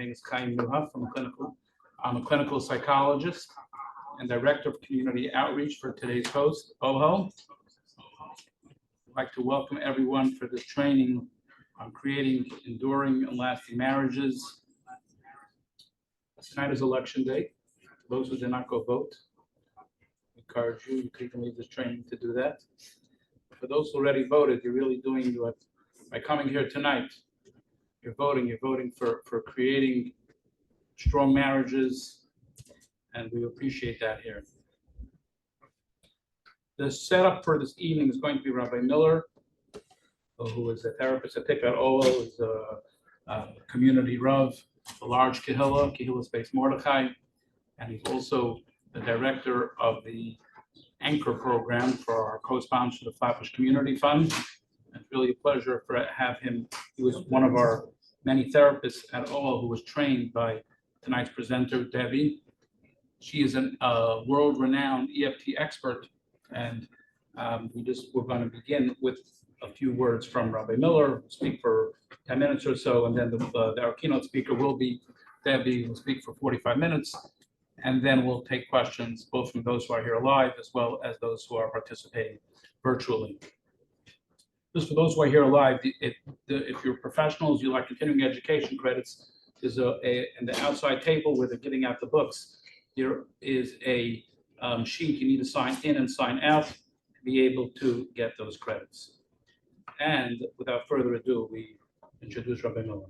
My name is Chaim Neuhoff. I'm a clinical psychologist and director of community outreach for today's host, OHO. I'd like to welcome everyone for this training on creating enduring and lasting marriages. Tonight is election day. Those who did not go vote, I encourage you can leave this training to do that. For those who already voted, you're really doing what, by coming here tonight, you're voting for creating strong marriages, and we appreciate that here. The setup for this evening is going to be Rabbi Miller, who is a therapist at Tikvat Oel, is a community Rav, a large Khal space Mordechai, and he's also the director of the Anchor program for our co-sponsor, the Flatbush Community Fund. It's really a pleasure to have him. He was one of our many therapists at OHO who was trained by tonight's presenter, Debi. She is a world-renowned EFT expert, and we're going to begin with a few words from Rabbi Miller, speak for 10 minutes or so, and then our keynote speaker will be Debi, will speak for 45 minutes, and then we'll take questions both from those who are here live as well as those who are participating virtually. Just for those who are here live, if you're professionals, you like continuing education credits, there's in the outside table where they're giving out the books, there is a sheet you need to sign in and sign out to be able to get those credits. And without further ado, we introduce Rabbi Miller.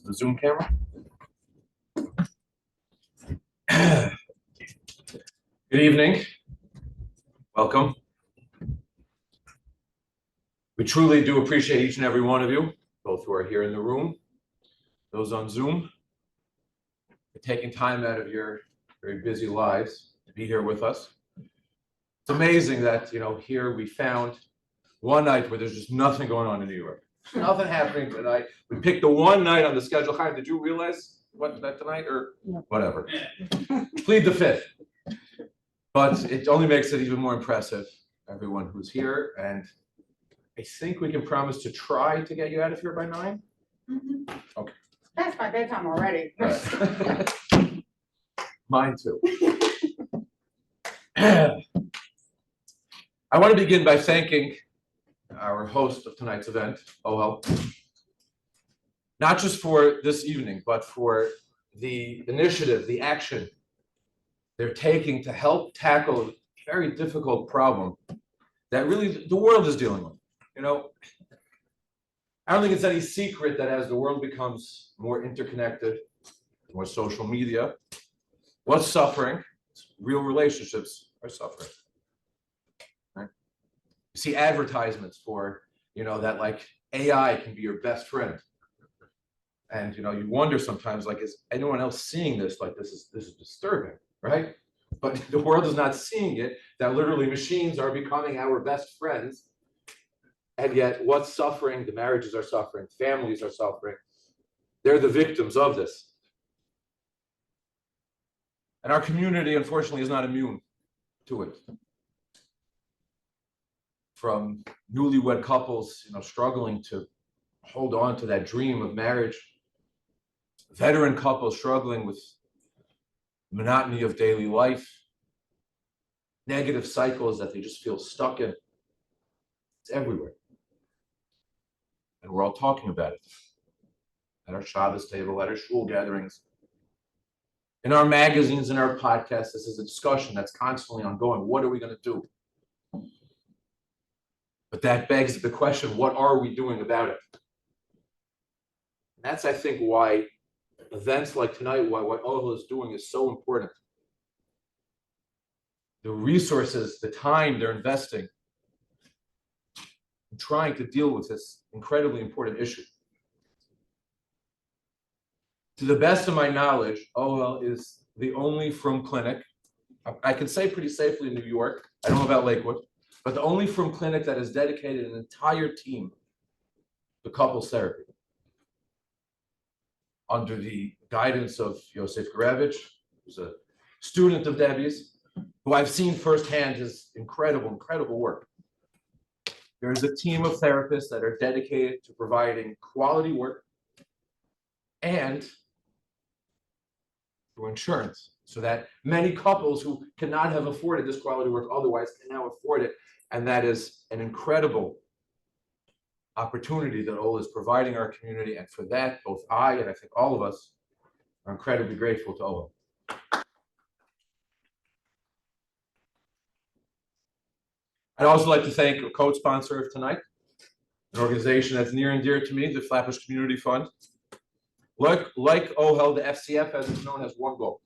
The Zoom camera. Good evening. Welcome. We truly do appreciate each and every one of you, both who are here in the room, those on Zoom, for taking time out of your very busy lives to be here with us. It's amazing that, here we found one night where there's just nothing going on in New York. Nothing happening tonight. We picked the one night on the schedule. Chaim, did you realize that tonight or whatever? Plead the fifth. But it only makes it even more impressive, everyone who's here. And I think we can promise to try to get you out of here by 9. Mm-hmm. Okay. That's my bedtime already. Right. Mine too. I want to begin by thanking our host of tonight's event, OHO, not just for this evening, but for the initiative, the action they're taking to help tackle a very difficult problem that really the world is dealing with. I don't think it's any secret that as the world becomes more interconnected, more social media, what's suffering? Real relationships are suffering. Right? You see advertisements for, that like AI can be your best friend. And you wonder sometimes, like, is anyone else seeing this? Like, this is disturbing, right? But the world is not seeing it, that literally machines are becoming our best friends. And yet what's suffering? The marriages are suffering, families are suffering. They're the victims of this. And our community, unfortunately, is not immune to it. From newlywed couples, struggling to hold on to that dream of marriage, veteran couples struggling with monotony of daily life, negative cycles that they just feel stuck in. It's everywhere. And we're all talking about it. At our Shabbos table, at our shul gatherings, in our magazines, in our podcasts, this is a discussion that's constantly ongoing. What are we going to do? But that begs the question, what are we doing about it? And that's, I think, why events like tonight, why what OHO is doing is so important. The resources, the time they're investing in trying to deal with this incredibly important issue. To the best of my knowledge, OHO is the only frum clinic, I can say pretty safely in New York, I don't know about Lakewood, but the only frum clinic that has dedicated an entire team to couples therapy. under the guidance of Yosef Garevich, who's a student of Debi's, who I've seen firsthand his incredible work. There's a team of therapists that are dedicated to providing quality work and through insurance, so that many couples who cannot have afforded this quality work otherwise can now afford it. And that is an incredible opportunity that Ola is providing our community. And for that, both I and I think all of us are incredibly grateful to Ola. I'd also like to thank a co-sponsor of tonight, an organization that's near and dear to me, the Flatbush Community Fund. Like OHEL, the FCF, as it's known, has one goal,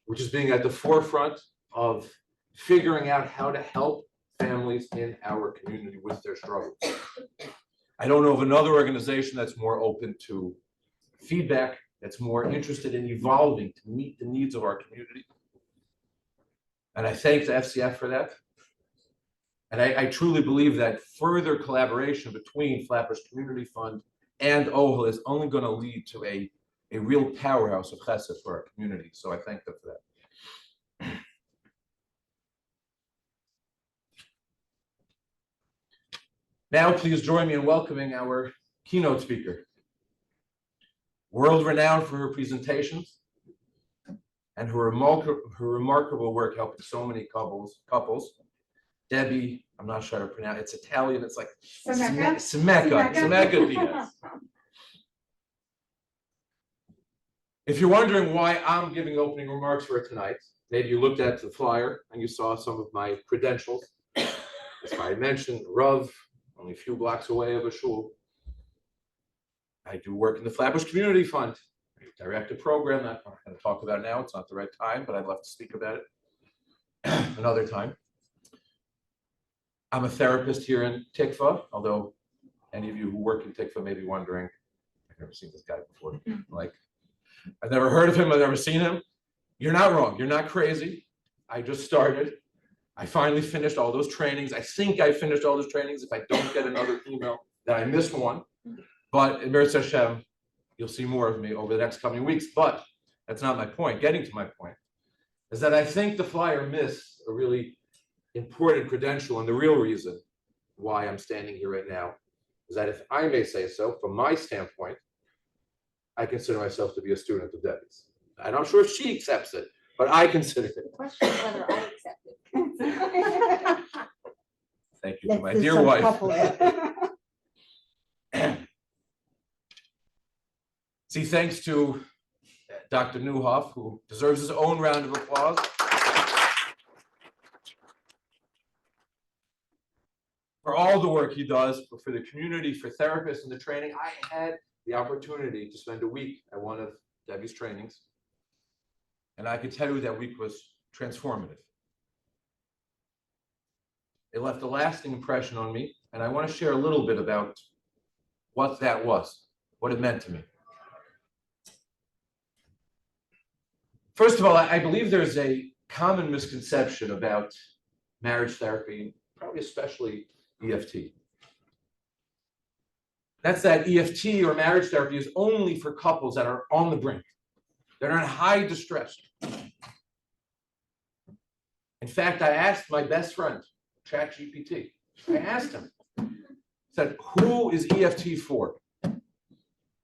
which is being at the forefront of figuring out how to help families in our community with their struggles. I don't know of another organization that's more open to feedback, that's more interested in evolving to meet the needs of our community. And I thank the FCF for that. And I truly believe that further collaboration between Flatbush Community Fund and OHEL is only going to lead to a real powerhouse of chesed for our community. So I thank them for that. Now, please join me in welcoming our keynote speaker, world-renowned for her presentations and her remarkable work helping so many couples. Debi, I'm not sure how to pronounce it. It's Italian. It's like Scimeca-Diaz. If you're wondering why I'm giving opening remarks for tonight, maybe you looked at the flyer and you saw some of my credentials. As I mentioned, Rav, only a few blocks away of a shul. I do work in the Flatbush Community Fund. I direct a program that I'm not going to talk about now. It's not the right time, but I'd love to speak about it another time. I'm a therapist here in Tikva, although any of you who work in Tikva may be wondering, I've never seen this guy before. Like, I've never heard of him, I've never seen him. You're not wrong, you're not crazy. I just started. I finally finished all those trainings. I think I finished all those trainings if I don't get another email that I missed one. But in Beis Hashem, you'll see more of me over the next coming weeks. But that's not my point. Getting to my point is that I think the flyer missed a really important credential, and the real reason why I'm standing here right now is that, if I may say so, from my standpoint, I consider myself to be a student of Debi's. I'm not sure if she accepts it, but I consider it. The question is whether I accept it. Thank you to my dear wife. See, thanks to Dr. Neuhoff, who deserves his own round of applause. For all the work he does for the community, for therapists and the training. I had the opportunity to spend a week at one of Debi's trainings, and I can tell you that week was transformative. It left a lasting impression on me, and I want to share a little bit about what that was, what it meant to me. First of all, I believe there's a common misconception about marriage therapy, probably especially EFT. That's that EFT or marriage therapy is only for couples that are on the brink, that are in high distress. In fact, I asked my best friend, ChatGPT, I asked him, said, who is EFT for?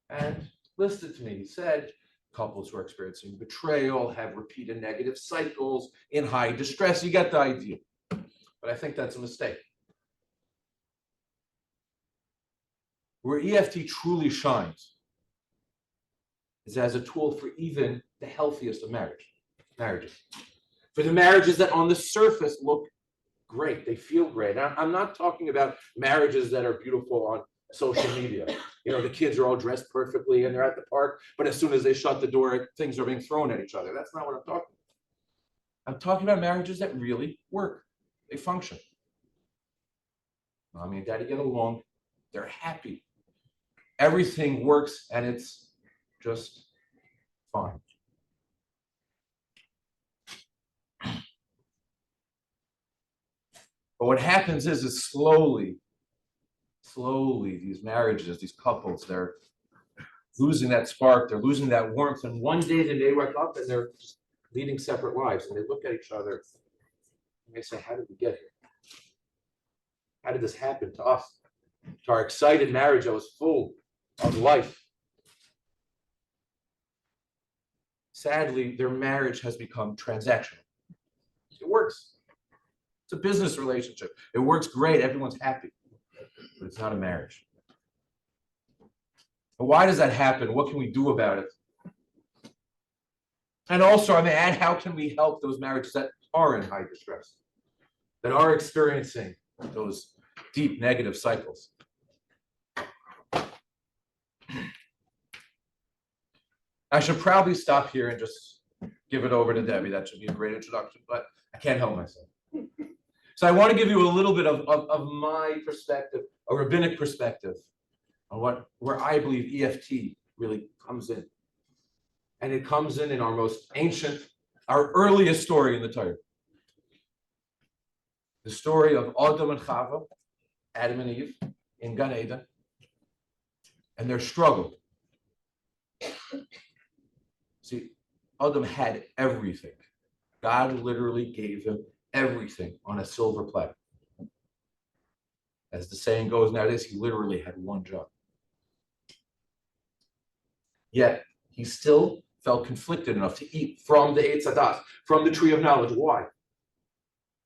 And listed to me, he said, couples who are experiencing betrayal, have repeated negative cycles, in high distress. You get the idea. But I think that's a mistake. Where EFT truly shines is as a tool for even the healthiest of marriages. For the marriages that on the surface look great, they feel great. I'm not talking about marriages that are beautiful on social media. You know, the kids are all dressed perfectly and they're at the park, but as soon as they shut the door, things are being thrown at each other. That's not what I'm talking about. I'm talking about marriages that really work. They function. Mommy and daddy get along. They're happy. Everything works and it's just fine. But what happens is slowly, these marriages, these couples, they're losing that spark, they're losing that warmth, and one day they may wake up and they're just leading separate lives, and they look at each other and they say, how did we get here? How did this happen to us? To our excited marriage that was full of life. Sadly, their marriage has become transactional. It works. It's a business relationship. It works great. Everyone's happy. But it's not a marriage. But why does that happen? What can we do about it? And also, I may add, how can we help those marriages that are in high distress, that are experiencing those deep negative cycles? I should probably stop here and just give it over to Debbie. That should be a great introduction, but I can't help myself. So I want to give you a little bit of my perspective, a rabbinic perspective, on where I believe EFT really comes in. And it comes in our most ancient, our earliest story in the Torah. The story of Adam and Chava, Adam and Eve, in Gan Eden, and their struggle. See, Adam had everything. God literally gave him everything on a silver platter. As the saying goes nowadays, he literally had one job. Yet, he still felt conflicted enough to eat from the Eitz Hadas, from the tree of knowledge. Why?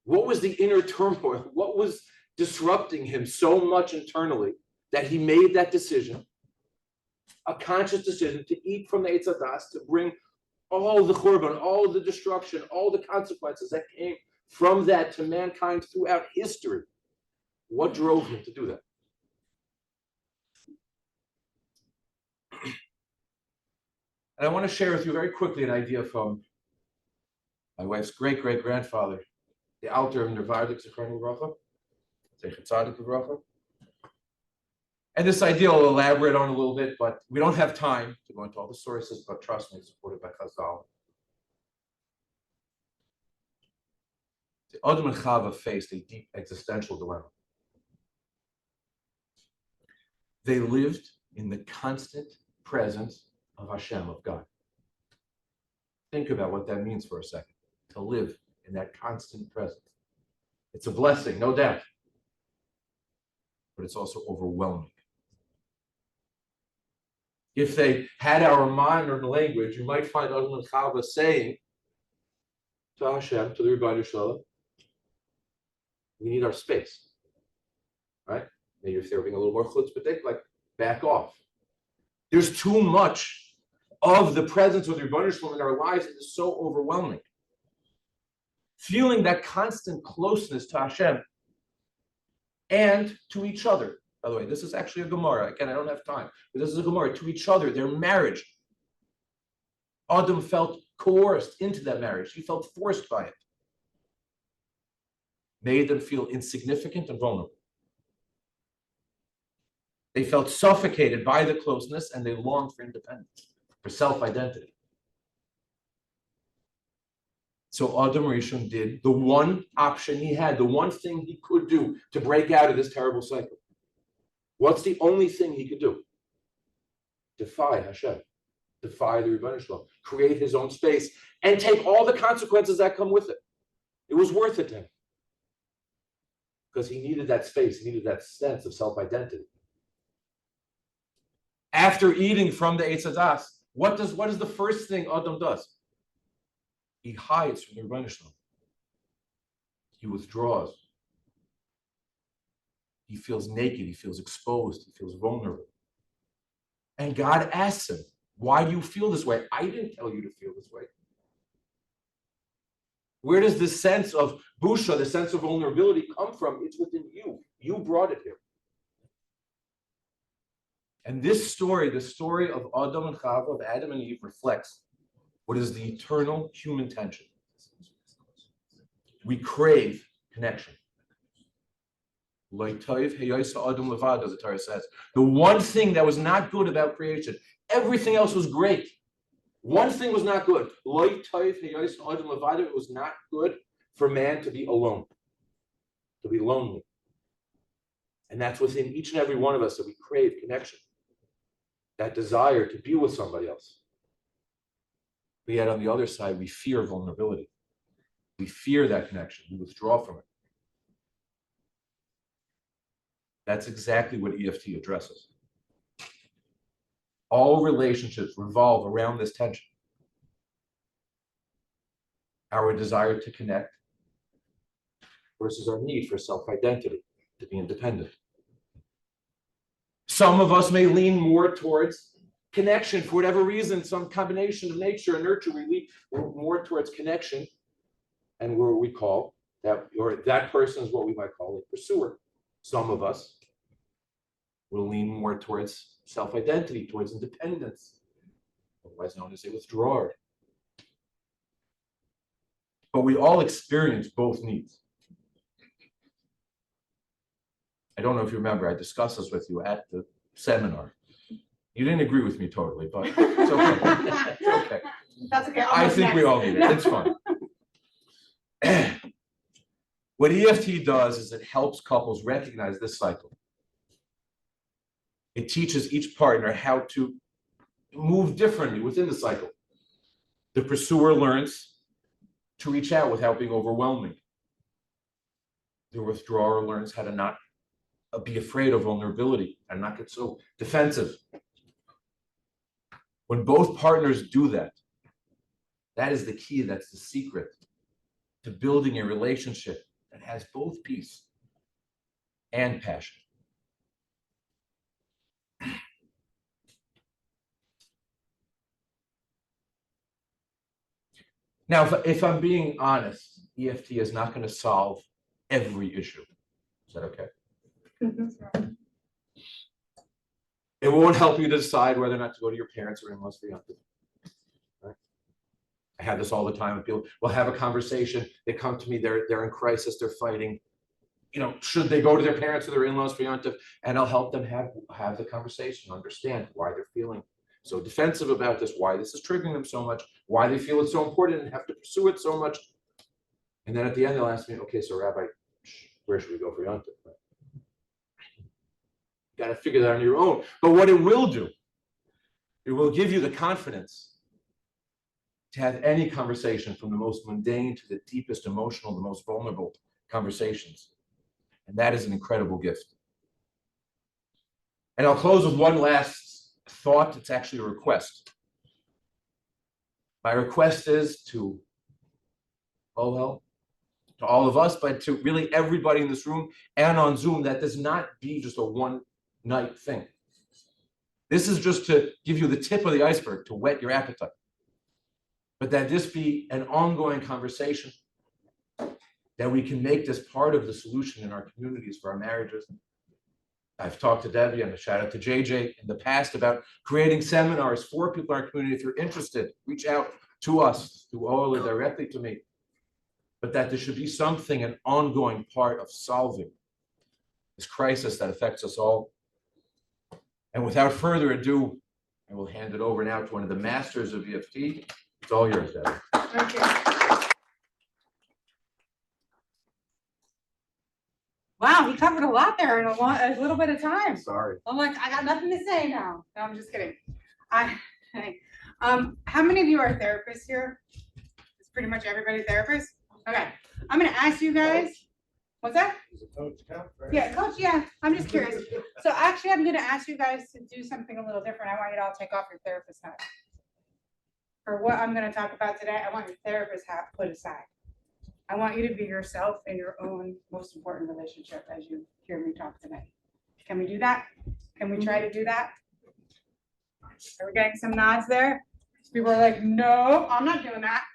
What was the inner turmoil? What was disrupting him so much internally that he made that decision, a conscious decision to eat from the Eitz Hadas, to bring all the churban, all the destruction, all the consequences that came from that to mankind throughout history? What drove him to do that? And I want to share with you very quickly an idea from my wife's great-great-grandfather, the Alter of Nervardik Zichrono Livracha, Zecher Tzadik Livracha. And this idea I'll elaborate on a little bit, but we don't have time to go into all the sources, but trust me, it's supported by Khal. Adam and Chava faced a deep existential dilemma. They lived in the constant presence of Hashem, of God. Think about what that means for a second, to live in that constant presence. It's a blessing, no doubt, but it's also overwhelming. If they had our modern language, you might find Adam and Chava saying to Hashem, to the Rebbeinu Shalom, we need our space, right? Maybe if they were being a little more chutzpahdik, like back off. There's too much of the presence of the Rebbeinu Shalom in our lives. It is so overwhelming. Feeling that constant closeness to Hashem and to each other. By the way, this is actually a Gemara. Again, I don't have time, but this is a Gemara. To each other, their marriage. Adam felt coerced into that marriage. He felt forced by it. Made them feel insignificant and vulnerable. They felt suffocated by the closeness, and they longed for independence, for self-identity. So Adam Rishon did the one option he had, the one thing he could do to break out of this terrible cycle. What's the only thing he could do? Defy Hashem, defy the Rebbeinu Shalom, create his own space, and take all the consequences that come with it. It was worth it to him. Because he needed that space, he needed that sense of self-identity. After eating from the Eitz Hadas, what is the first thing Adam does? He hides from the Rebbeinu Shalom. He withdraws. He feels naked, he feels exposed, he feels vulnerable. And God asks him, why do you feel this way? I didn't tell you to feel this way. Where does this sense of busha, the sense of vulnerability come from? It's within you. You brought it here. And this story, the story of Adam and Chava, of Adam and Eve, reflects what is the eternal human tension. We crave connection. As the Torah says, the one thing that was not good about creation, everything else was great. One thing was not good. It was not good for man to be alone, to be lonely. And that's within each and every one of us that we crave connection. that desire to be with somebody else. But yet on the other side, we fear vulnerability. We fear that connection. We withdraw from it. That's exactly what EFT addresses. All relationships revolve around this tension. Our desire to connect versus our need for self-identity, to be independent. Some of us may lean more towards connection for whatever reason, some combination of nature and nurture. We lean more towards connection, and where we call that, or that person is what we might call a pursuer. Some of us will lean more towards self-identity, towards independence, otherwise known as a withdrawer. But we all experience both needs. I don't know if you remember, I discussed this with you at the seminar. You didn't agree with me totally, but it's okay. It's okay. That's okay. I think we all need it. It's fun. What EFT does is it helps couples recognize this cycle. It teaches each partner how to move differently within the cycle. The pursuer learns to reach out without being overwhelming. The withdrawer learns how to not be afraid of vulnerability and not get so defensive. When both partners do that, that is the key, that's the secret to building a relationship that has both peace and passion. Now, if I'm being honest, EFT is not going to solve every issue. Is that okay? It won't help you to decide whether or not to go to your parents or in-laws for young people. Right? I have this all the time with people. We'll have a conversation. They come to me. They're in crisis. They're fighting. You know, should they go to their parents or their in-laws for yontif? And I'll help them have the conversation, understand why they're feeling so defensive about this, why this is triggering them so much, why they feel it's so important and have to pursue it so much. And then at the end, they'll ask me, okay, so Rabbi, where should we go for yontif? Right? You got to figure that on your own. But what it will do, it will give you the confidence to have any conversation, from the most mundane to the deepest emotional, the most vulnerable conversations. And that is an incredible gift. And I'll close with one last thought. It's actually a request. My request is to all of us, but to really everybody in this room and on Zoom, that does not be just a one-night thing. This is just to give you the tip of the iceberg, to whet your appetite. But that this be an ongoing conversation, that we can make this part of the solution in our communities for our marriages. I've talked to Debbie, and a shout out to JJ in the past about creating seminars for people in our community. If you're interested, reach out to us, to Ola, directly to me. But that there should be something, an ongoing part of solving this crisis that affects us all. And without further ado, I will hand it over now to one of the masters of EFT. It's all yours, Debbie. Thank you. Wow, he covered a lot there in a little bit of time. Sorry. I'm like, I got nothing to say now. No, I'm just kidding. How many of you are therapists here? Is pretty much everybody therapist? Okay, I'm gonna ask you guys. What's that? Yeah, coach. Yeah, I'm just curious. So actually, I'm gonna ask you guys to do something a little different. I want you to all take off your therapist hat. For what I'm gonna talk about today, I want your therapist hat put aside. I want you to be yourself in your own most important relationship as you hear me talk today. Can we do that? Can we try to do that? Are we getting some nods there? People are like, no, I'm not doing that.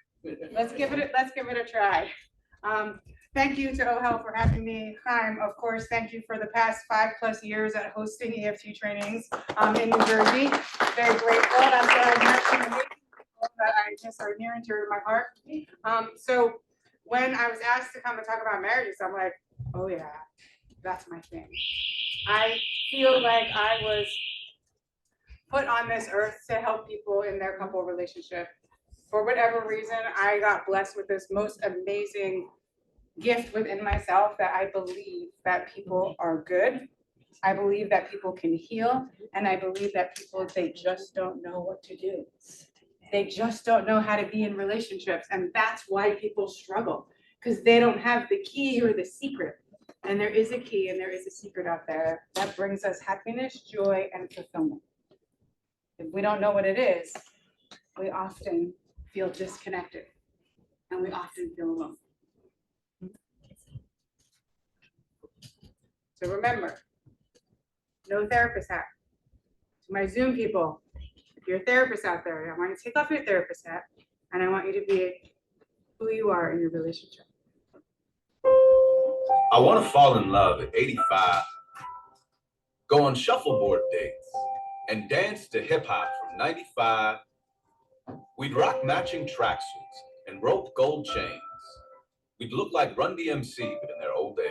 Let's give it a try. Thank you to OHEL for having me. Chaim, of course, thank you for the past 5+ years at hosting EFT trainings in New Jersey. Very grateful. That's what I met some amazing people that I just are near and dear to my heart. So when I was asked to come and talk about marriages, I'm like, oh yeah, that's my thing. I feel like I was put on this earth to help people in their couple relationship. For whatever reason, I got blessed with this most amazing gift within myself, that I believe that people are good. I believe that people can heal. And I believe that people, they just don't know what to do. They just don't know how to be in relationships. And that's why people struggle, because they don't have the key or the secret. And there is a key and there is a secret out there that brings us happiness, joy, and fulfillment. If we don't know what it is, we often feel disconnected and we often feel alone. So remember, no therapist hat. To my Zoom people, if you're a therapist out there, I want you to take off your therapist hat and I want you to be who you are in your relationship. I want to fall in love at 85, go on shuffleboard dates, and dance to hip hop from 95. We'd rock matching tracksuits and rope gold chains. We'd look like Run DMC, but in their old age.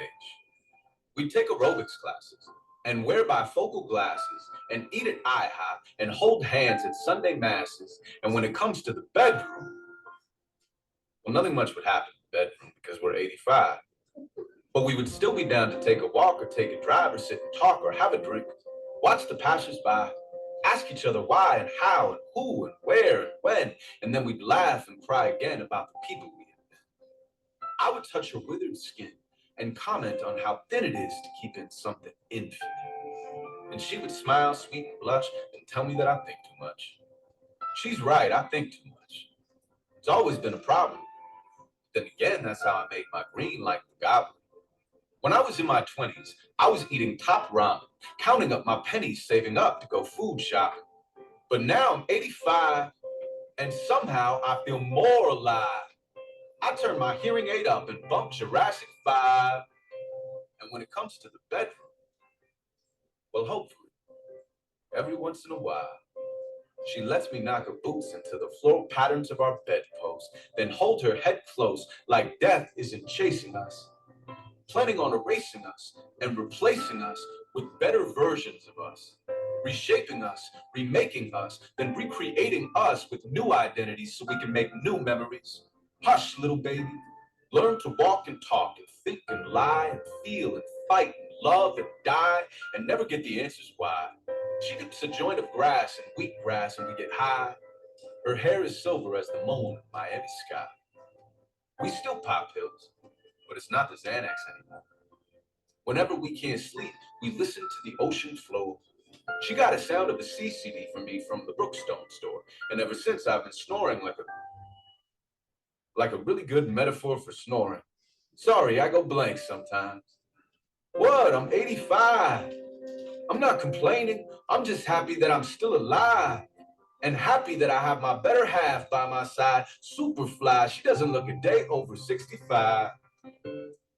We'd take aerobics classes and wear bifocal glasses and eat at IHOP and hold hands at Sunday masses. And when it comes to the bedroom, well, nothing much would happen in the bedroom because we're 85. But we would still be down to take a walk or take a drive or sit and talk or have a drink, watch the passersby, ask each other why and how and who and where and when, and then we'd laugh and cry again about the people we had been. I would touch her withered skin and comment on how thin it is to keep in something infinite. And she would smile, sweet, and blush and tell me that I think too much. She's right, I think too much. It's always been a problem. Then again, that's how I made my green like the goblin. When I was in my 20s, I was eating top ramen, counting up my pennies, saving up to go food shopping. But now I'm 85, and somehow I feel more alive. I turn my hearing aid up and bump Jurassic 5. And when it comes to the bedroom, well, hopefully, every once in a while, she lets me knock her boots into the floral patterns of our bedpost, then hold her head close like death isn't chasing us, planning on erasing us and replacing us with better versions of us, reshaping us, remaking us, then recreating us with new identities so we can make new memories. Hush, little baby. Learn to walk and talk and think and lie and feel and fight and love and die and never get the answers why. She dips a joint of grass and wheatgrass and we get high. Her hair is silver as the moon in Miami sky. We still pop pills, but it's not the Xanax anymore. Whenever we can't sleep, we listen to the ocean flow. She got a Sound of the Sea CD for me from the Brookstone store, and ever since I've been snoring like a really good metaphor for snoring. Sorry, I go blank sometimes. What? I'm 85. I'm not complaining. I'm just happy that I'm still alive. And happy that I have my better half by my side, super fly. She doesn't look a day over 65.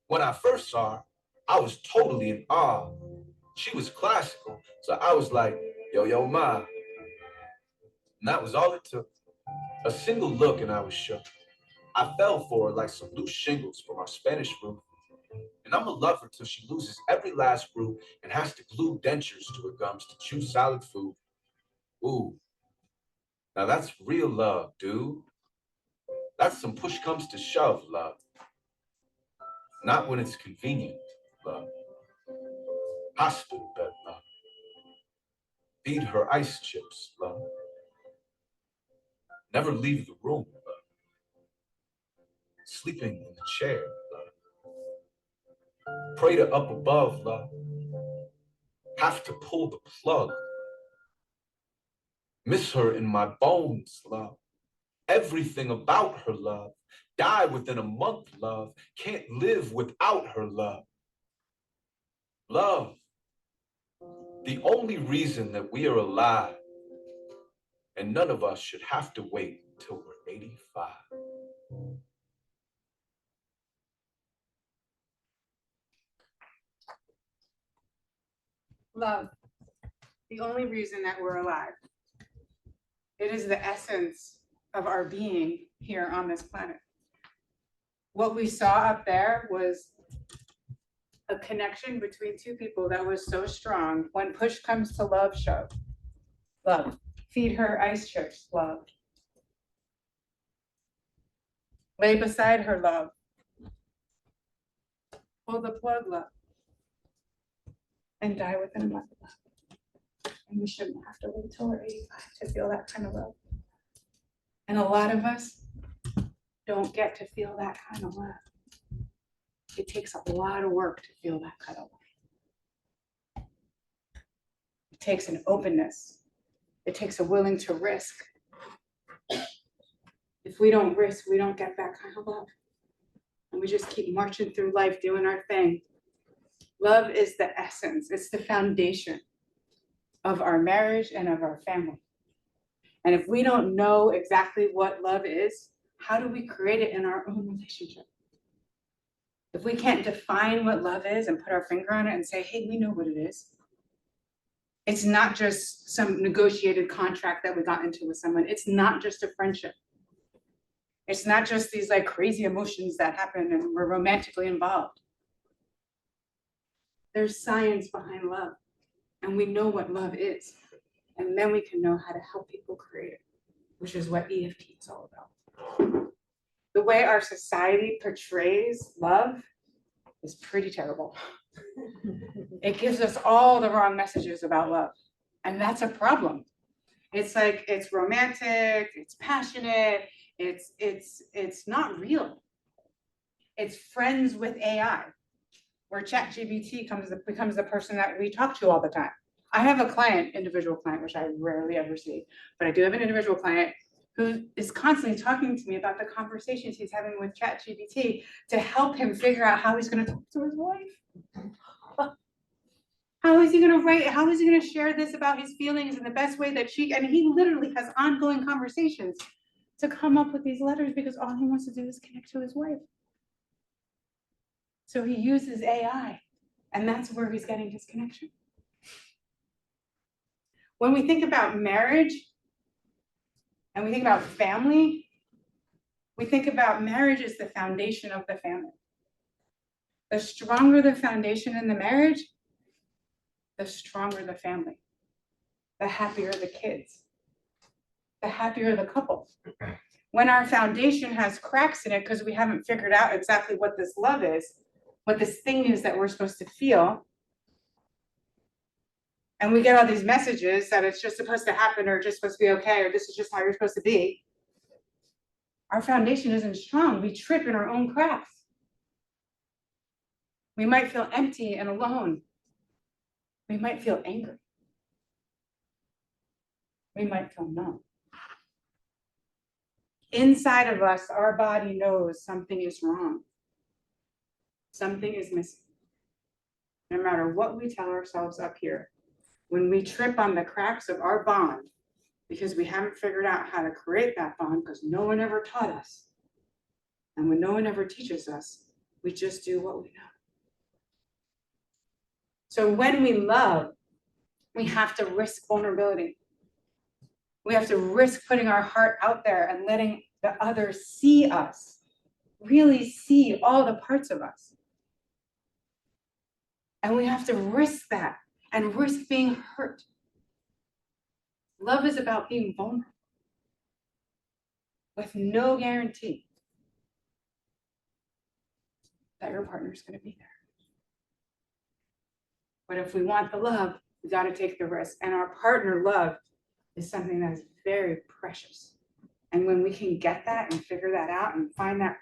When I first saw her, I was totally in awe. She was classical, so I was like, yo, yo, ma. And that was all it took. A single look and I was shook. I fell for her like some loose shingles from our Spanish roof. And I'm a lover till she loses every last root and has to glue dentures to her gums to chew solid food. Ooh, now that's real love, dude. That's some push comes to shove love. Not when it's convenient, love. Hospital bed love. Feed her ice chips, love. Never leave the room, love. Sleeping in the chair, love. Pray to up above, love. Have to pull the plug. Miss her in my bones, love. Everything about her, love. Die within a month, love. Can't live without her, love. Love. The only reason that we are alive, and none of us should have to wait till we're 85. Love, the only reason that we're alive. It is the essence of our being here on this planet. What we saw up there was a connection between two people that was so strong. When push comes to love, shove. Love. Feed her ice chips, love. Lay beside her, love. Pull the plug, love. And die within a month, love. And we shouldn't have to wait till we're 85 to feel that kind of love. And a lot of us don't get to feel that kind of love. It takes a lot of work to feel that kind of love. It takes an openness. It takes a willing to risk. If we don't risk, we don't get that kind of love. And we just keep marching through life doing our thing. Love is the essence, it's the foundation of our marriage and of our family. And if we don't know exactly what love is, how do we create it in our own relationship? If we can't define what love is and put our finger on it and say, hey, we know what it is. It's not just some negotiated contract that we got into with someone. It's not just a friendship. It's not just these like crazy emotions that happen and we're romantically involved. There's science behind love, and we know what love is. And then we can know how to help people create it, which is what EFT is all about. The way our society portrays love is pretty terrible. It gives us all the wrong messages about love, and that's a problem. It's like, it's romantic, it's passionate, it's not real. It's friends with AI, where ChatGPT becomes the person that we talk to all the time. I have a client, individual client, which I rarely ever see, but I do have an individual client who is constantly talking to me about the conversations he's having with ChatGPT to help him figure out how he's going to talk to his wife. How is he going to write? How is he going to share this about his feelings in the best way that she, and he literally has ongoing conversations to come up with these letters because all he wants to do is connect to his wife. So he uses AI, and that's where he's getting his connection. When we think about marriage and we think about family, we think about marriage as the foundation of the family. The stronger the foundation in the marriage, the stronger the family, the happier the kids, the happier the couple. When our foundation has cracks in it because we haven't figured out exactly what this love is, what this thing is that we're supposed to feel, and we get all these messages that it's just supposed to happen or just supposed to be okay or this is just how you're supposed to be, our foundation isn't strong. We trip in our own cracks. We might feel empty and alone. We might feel angry. We might feel numb. Inside of us, our body knows something is wrong. Something is missing. No matter what we tell ourselves up here, when we trip on the cracks of our bond, because we haven't figured out how to create that bond because no one ever taught us, and when no one ever teaches us, we just do what we know. So when we love, we have to risk vulnerability. We have to risk putting our heart out there and letting the other see us, really see all the parts of us. And we have to risk that and risk being hurt. Love is about being vulnerable with no guarantee that your partner's going to be there. But if we want the love, we got to take the risk. And our partner love is something that's very precious. And when we can get that and figure that out and find that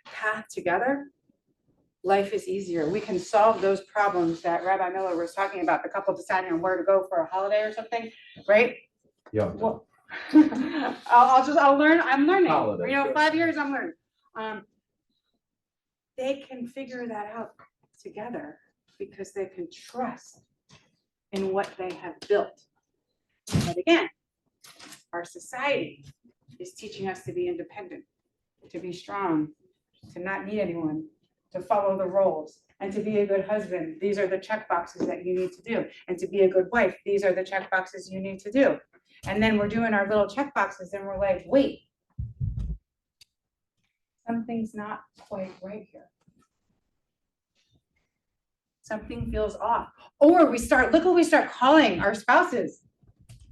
path together, life is easier. We can solve those problems that Rabbi Miller was talking about, the couple deciding on where to go for a holiday or something, right? Yeah. Well, I'm learning. Holiday, You know, sure. 5 years I'm learning. They can figure that out together because they can trust in what they have built. But again, our society is teaching us to be independent, to be strong, to not need anyone, to follow the roles, and to be a good husband. These are the check boxes that you need to do. And to be a good wife, these are the check boxes you need to do. And then we're doing our little check boxes and we're like, wait, something's not quite right here. Something feels off. Or we start, look what we start calling our spouses.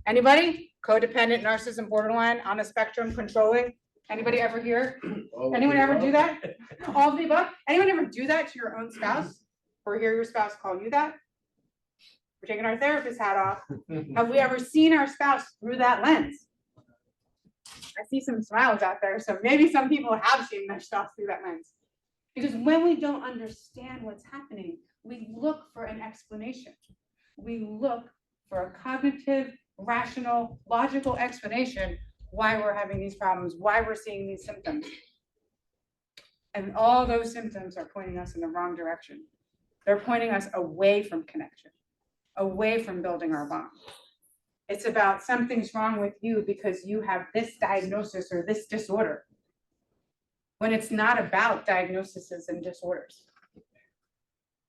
Anybody? Codependent, narcissism, borderline, on the spectrum, controlling. Anybody ever here? Anyone ever do that? All of the above? Anyone ever do that to your own spouse? Or hear your spouse call you that? We're taking our therapist hat off. Have we ever seen our spouse through that lens? I see some smiles out there, so maybe some people have seen their spouse through that lens. Because when we don't understand what's happening, we look for an explanation. We look for a cognitive, rational, logical explanation why we're having these problems, why we're seeing these symptoms. And all those symptoms are pointing us in the wrong direction. They're pointing us away from connection, away from building our bond. It's about something's wrong with you because you have this diagnosis or this disorder, when it's not about diagnoses and disorders.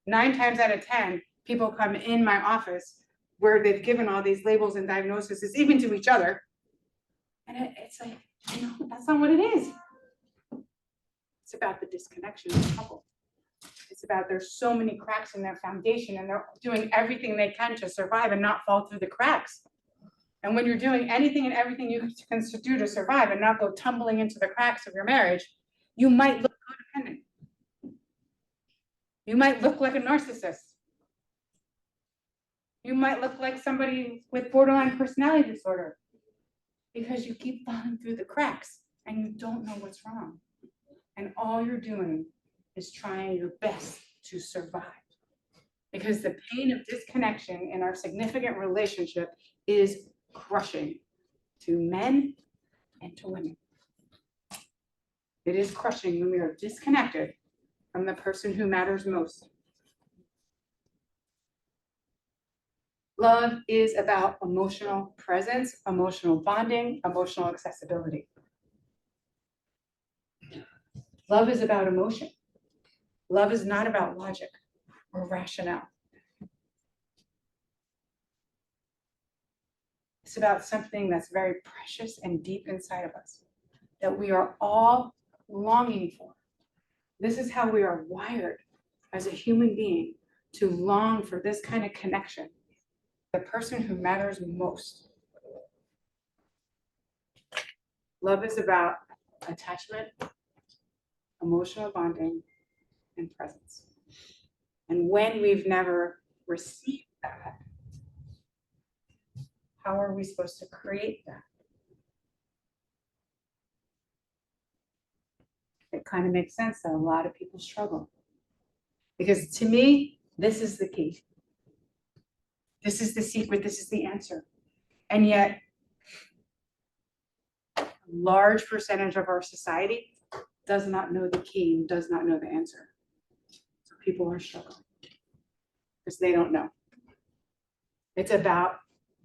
9 times out of 10, people come in my office where they've given all these labels and diagnoses, even to each other. And it's like, no, that's not what it is. It's about the disconnection of the couple. It's about there's so many cracks in their foundation and they're doing everything they can to survive and not fall through the cracks. And when you're doing anything and everything you can do to survive and not go tumbling into the cracks of your marriage, you might look codependent. You might look like a narcissist. You might look like somebody with borderline personality disorder because you keep falling through the cracks and you don't know what's wrong. And all you're doing is trying your best to survive. Because the pain of disconnection in our significant relationship is crushing to men and to women. It is crushing when we are disconnected from the person who matters most. Love is about emotional presence, emotional bonding, emotional accessibility. Love is about emotion. Love is not about logic or rationale. It's about something that's very precious and deep inside of us that we are all longing for. This is how we are wired as a human being, to long for this kind of connection, the person who matters most. Love is about attachment, emotional bonding, and presence. And when we've never received that, how are we supposed to create that? It kind of makes sense that a lot of people struggle. Because to me, this is the key. This is the secret, this is the answer. And yet, a large percentage of our society does not know the key and does not know the answer. So people are struggling because they don't know. It's about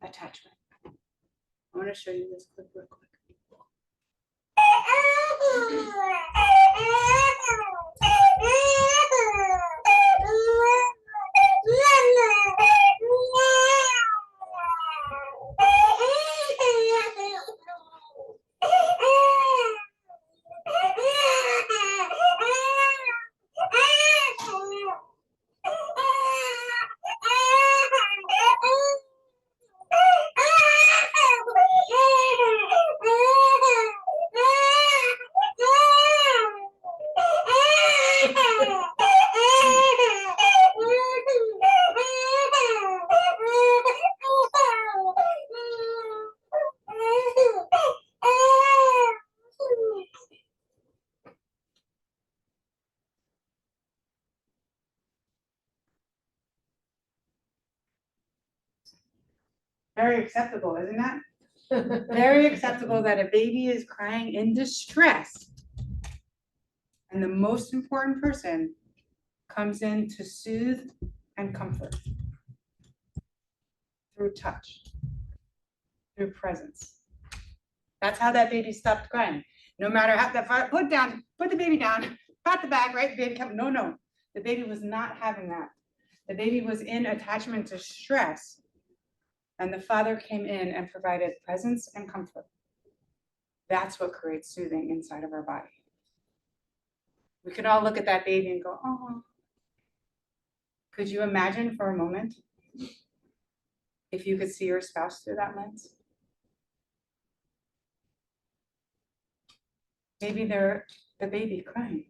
attachment. I want to show you this clip real quick. Very acceptable, isn't that? Very acceptable that a baby is crying in distress. And the most important person comes in to soothe and comfort through touch, through presence. That's how that baby stopped crying. No matter how that put the baby down, pat the back, right? The baby come. No. The baby was not having that. The baby was in attachment to stress. And the father came in and provided presence and comfort. That's what creates soothing inside of our body. We could all look at that baby and go, oh. Could you imagine for a moment if you could see your spouse through that lens? Maybe they're the baby crying.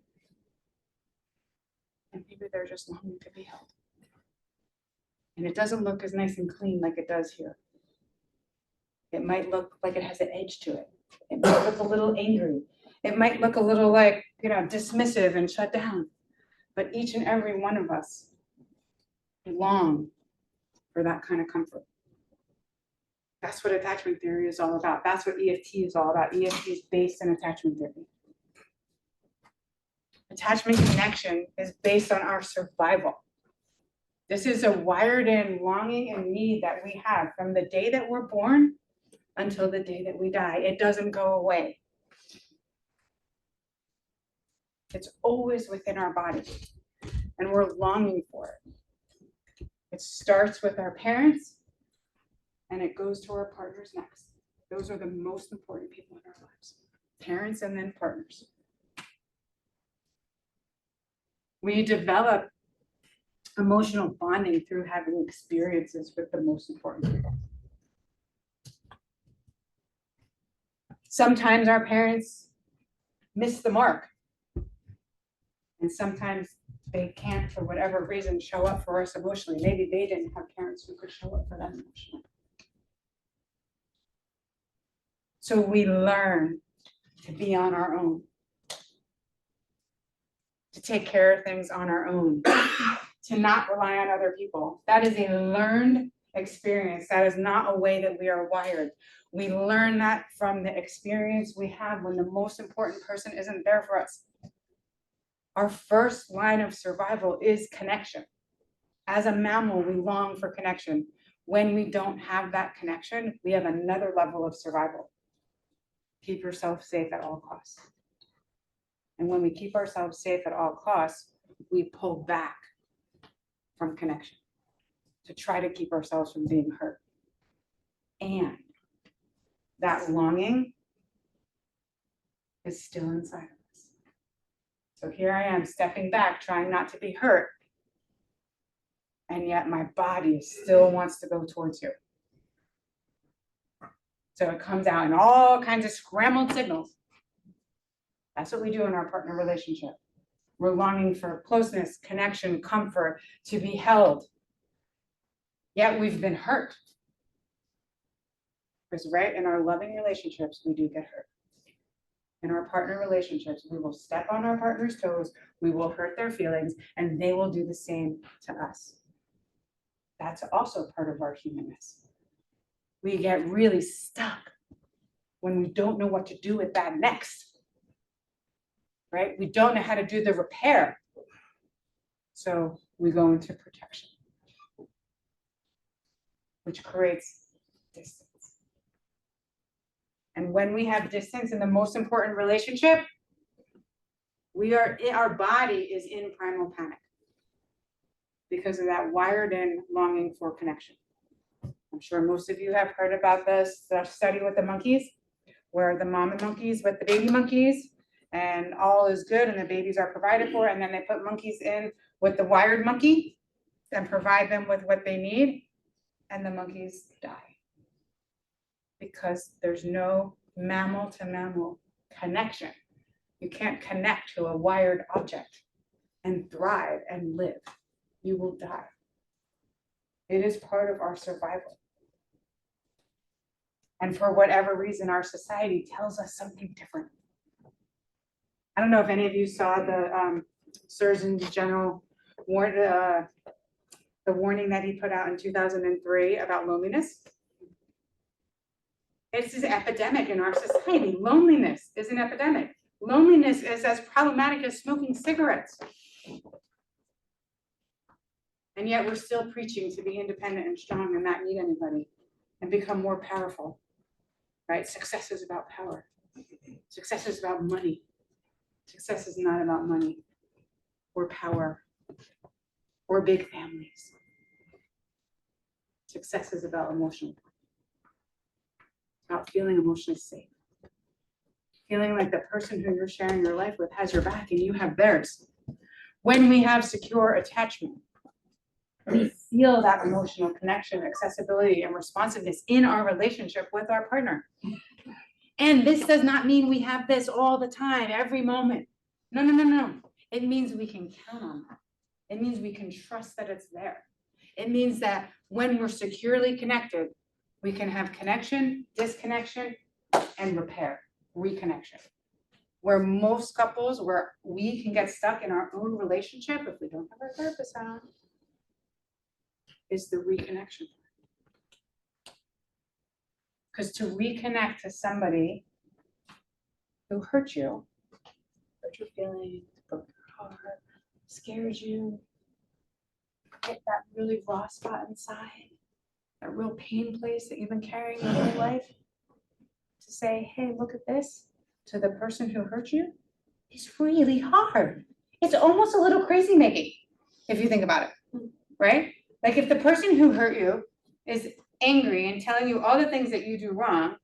And maybe they're just longing to be held. And it doesn't look as nice and clean like it does here. It might look like it has an edge to it. It might look a little angry. It might look a little like, dismissive and shut down. But each and every one of us long for that kind of comfort. That's what attachment theory is all about. That's what EFT is all about. EFT is based on attachment theory. Attachment connection is based on our survival. This is a wired in longing and need that we have from the day that we're born until the day that we die. It doesn't go away. It's always within our body, and we're longing for it. It starts with our parents, and it goes to our partners next. Those are the most important people in our lives. Parents and then partners. We develop emotional bonding through having experiences with the most important people. Sometimes our parents miss the mark. And sometimes they can't, for whatever reason, show up for us emotionally. Maybe they didn't have parents who could show up for them emotionally. So we learn to be on our own, to take care of things on our own, to not rely on other people. That is a learned experience. That is not a way that we are wired. We learn that from the experience we have when the most important person isn't there for us. Our first line of survival is connection. As a mammal, we long for connection. When we don't have that connection, we have another level of survival. Keep yourself safe at all costs. And when we keep ourselves safe at all costs, we pull back from connection to try to keep ourselves from being hurt. And that longing is still inside of us. So here I am stepping back, trying not to be hurt. And yet my body still wants to go towards you. So it comes out in all kinds of scrambled signals. That's what we do in our partner relationship. We're longing for closeness, connection, comfort, to be held. Yet we've been hurt. Because right in our loving relationships, we do get hurt. In our partner relationships, we will step on our partner's toes, we will hurt their feelings, and they will do the same to us. That's also part of our humanness. We get really stuck when we don't know what to do with that next, right? We don't know how to do the repair. So we go into protection, which creates distance. And when we have distance in the most important relationship, our body is in primal panic because of that wired in longing for connection. I'm sure most of you have heard about this study with the monkeys, where the mama monkeys with the baby monkeys, and all is good and the babies are provided for, and then they put monkeys in with the wired monkey and provide them with what they need, and the monkeys die. Because there's no mammal to mammal connection. You can't connect to a wired object and thrive and live. You will die. It is part of our survival. And for whatever reason, our society tells us something different. I don't know if any of you saw the Surgeon General the warning that he put out in 2003 about loneliness. It's an epidemic in our society. Loneliness is an epidemic. Loneliness is as problematic as smoking cigarettes. And yet we're still preaching to be independent and strong and not need anybody and become more powerful, right? Success is about power. Success is about money. Success is not about money or power or big families. Success is about emotional, about feeling emotionally safe. Feeling like the person who you're sharing your life with has your back and you have theirs. When we have secure attachment, we feel that emotional connection, accessibility, and responsiveness in our relationship with our partner. And this does not mean we have this all the time, every moment. No. It means we can count on that. It means we can trust that it's there. It means that when we're securely connected, we can have connection, disconnection, and repair, reconnection. Where most couples, where we can get stuck in our own relationship if we don't have our therapist on, is the reconnection. Because to reconnect to somebody who hurt your feelings, broke your heart, scared you, hit that really raw spot inside, that real pain place that you've been carrying your whole life, to say, hey, look at this, to the person who hurt you, is really hard. It's almost a little crazy making, if you think about it, right? Like if the person who hurt you is angry and telling you all the things that you do wrong,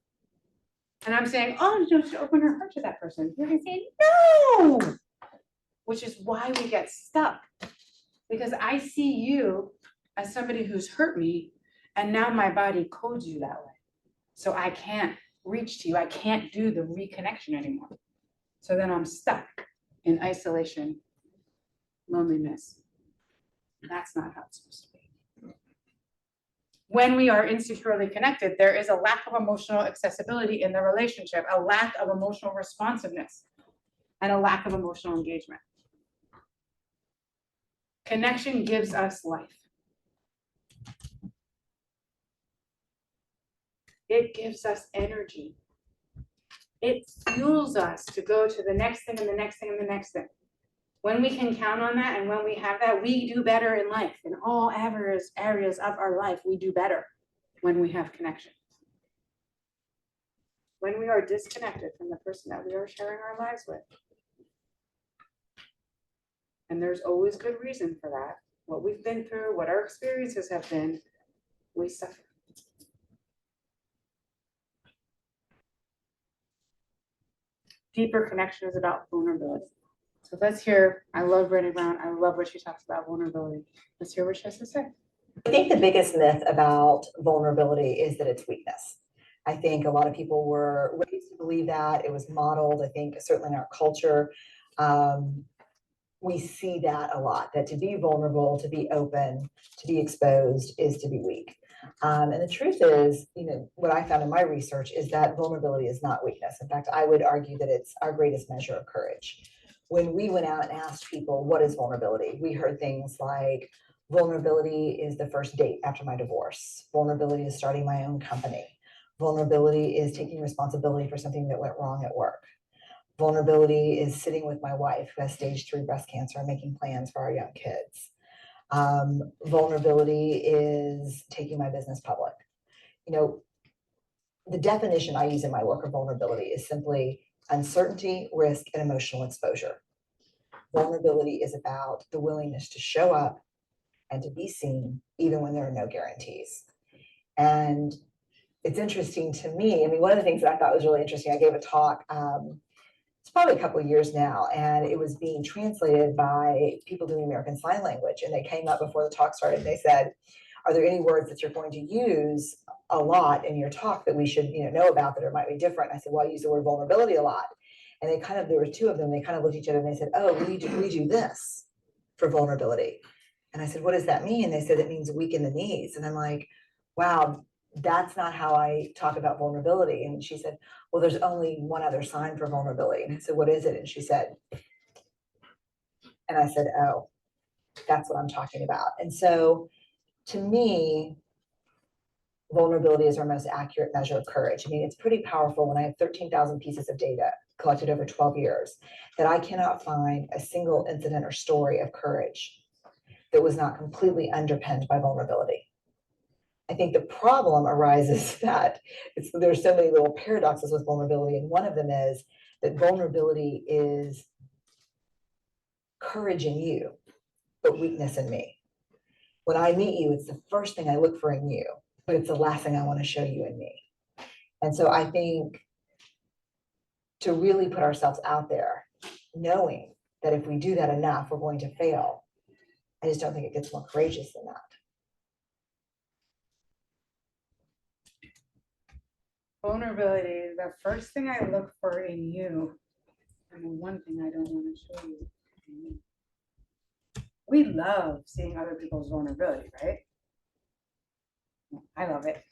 and I'm saying, oh, you should open your heart to that person. You're gonna say, no, which is why we get stuck. Because I see you as somebody who's hurt me, and now my body codes you that way. So I can't reach to you. I can't do the reconnection anymore. So then I'm stuck in isolation, loneliness. That's not how it's supposed to be. When we are insecurely connected, there is a lack of emotional accessibility in the relationship, a lack of emotional responsiveness, and a lack of emotional engagement. Connection gives us life. It gives us energy. It fuels us to go to the next thing and the next thing and the next thing. When we can count on that and when we have that, we do better in life. In all areas of our life, we do better when we have connection. When we are disconnected from the person that we are sharing our lives with. And there's always good reason for that. What we've been through, what our experiences have been, we suffer. Deeper connection is about vulnerability. So let's hear, I love Brené Brown. I love what she talks about vulnerability. Let's hear what she has to say. I think the biggest myth about vulnerability is that it's weakness. I think a lot of people were raised to believe that. It was modeled, I think, certainly in our culture. We see that a lot, that to be vulnerable, to be open, to be exposed is to be weak. And the truth is, what I found in my research is that vulnerability is not weakness. In fact, I would argue that it's our greatest measure of courage. When we went out and asked people, what is vulnerability? We heard things like, vulnerability is the first date after my divorce. Vulnerability is starting my own company. Vulnerability is taking responsibility for something that went wrong at work. Vulnerability is sitting with my wife who has stage 3 breast cancer and making plans for our young kids. Vulnerability is taking my business public. The definition I use in my work of vulnerability is simply uncertainty, risk, and emotional exposure. Vulnerability is about the willingness to show up and to be seen, even when there are no guarantees. And it's interesting to me. One of the things that I thought was really interesting, I gave a talk, it's probably a couple of years now, and it was being translated by people doing American Sign Language. And they came up before the talk started and they said, are there any words that you're going to use a lot in your talk that we should know about that or might be different? And I said, well, I use the word vulnerability a lot. And they there were two of them, they kind of looked at each other and they said, oh, we do this for vulnerability. And I said, what does that mean? They said, it means weak in the knees. And I'm like, wow, that's not how I talk about vulnerability. And she said, well, there's only one other sign for vulnerability. And I said, what is it? And she said, and I said, oh, that's what I'm talking about. And so to me, vulnerability is our most accurate measure of courage. It's pretty powerful when I have 13,000 pieces of data collected over 12 years that I cannot find a single incident or story of courage that was not completely underpinned by vulnerability. I think the problem arises that there's so many little paradoxes with vulnerability, and one of them is that vulnerability is courage in you, but weakness in me. When I meet you, it's the first thing I look for in you, but it's the last thing I want to show you in me. And so I think to really put ourselves out there, knowing that if we do that enough, we're going to fail, I just don't think it gets more courageous than that. Vulnerability, the first thing I look for in you, and the one thing I don't want to show you. We love seeing other people's vulnerability, right? I love it.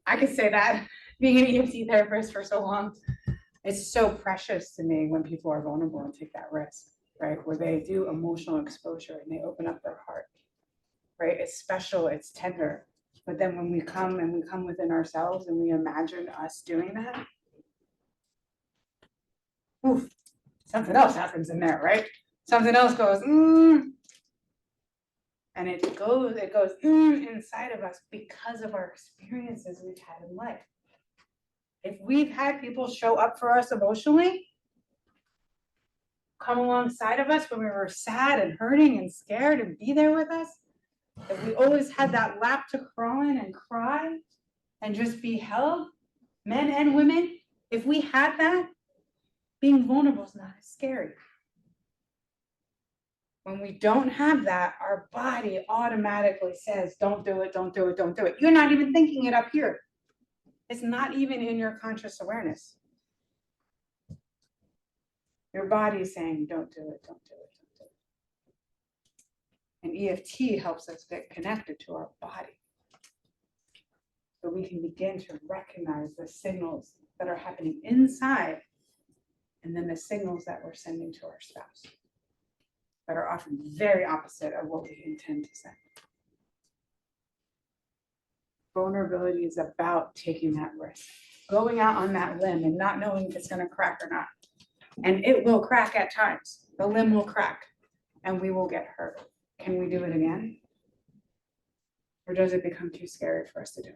I could say that, being an EFT therapist for so long. It's so precious to me when people are vulnerable and take that risk, right? Where they do emotional exposure and they open up their heart, right? It's special, it's tender. But then when we come within ourselves and we imagine us doing that, oof, something else happens in there, right? Something else goes, and it goes inside of us because of our experiences we've had in life. If we've had people show up for us emotionally, come alongside of us when we were sad and hurting and scared and be there with us, if we always had that lap to crawl in and cry and just be held, men and women, if we had that, being vulnerable is not as scary. When we don't have that, our body automatically says, don't do it, don't do it, don't do it. You're not even thinking it up here. It's not even in your conscious awareness. Your body is saying, don't do it, don't do it, don't do it. And EFT helps us get connected to our body. So we can begin to recognize the signals that are happening inside and then the signals that we're sending to our spouse that are often very opposite of what we intend to send. Vulnerability is about taking that risk, going out on that limb and not knowing if it's going to crack or not. And it will crack at times. The limb will crack and we will get hurt. Can we do it again? Or does it become too scary for us to do it?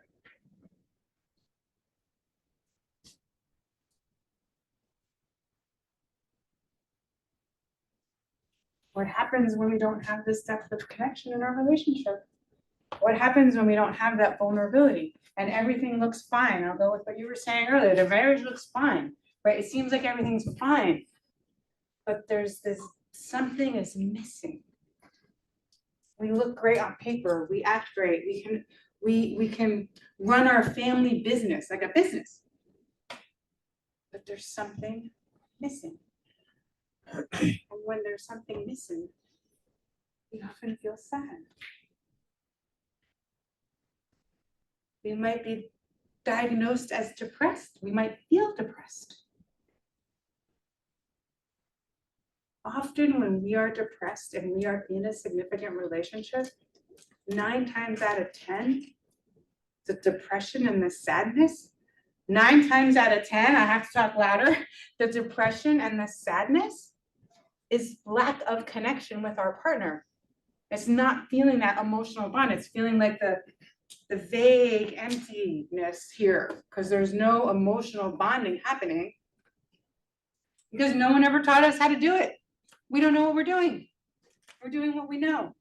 What happens when we don't have this depth of connection in our relationship? What happens when we don't have that vulnerability and everything looks fine? I'll go with what you were saying earlier. The marriage looks fine, right? It seems like everything's fine, but there's this, something is missing. We look great on paper. We act great. We can run our family business like a business, but there's something missing. And when there's something missing, we often feel sad. We might be diagnosed as depressed. We might feel depressed. Often when we are depressed and we are in a significant relationship, 9 times out of 10, the depression and the sadness, 9 times out of 10, I have to talk louder, the depression and the sadness is lack of connection with our partner. It's not feeling that emotional bond. It's feeling like the vague emptiness here because there's no emotional bonding happening because no one ever taught us how to do it. We don't know what we're doing. We're doing what we know.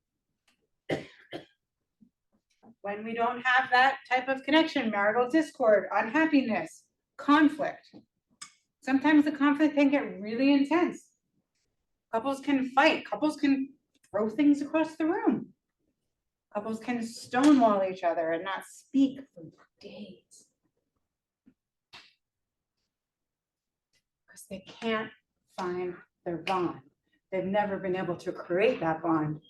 When we don't have that type of connection, marital discord, unhappiness, conflict. Sometimes the conflict can get really intense. Couples can fight. Couples can throw things across the room. Couples can stonewall each other and not speak for days. Because they can't find their bond. They've never been able to create that bond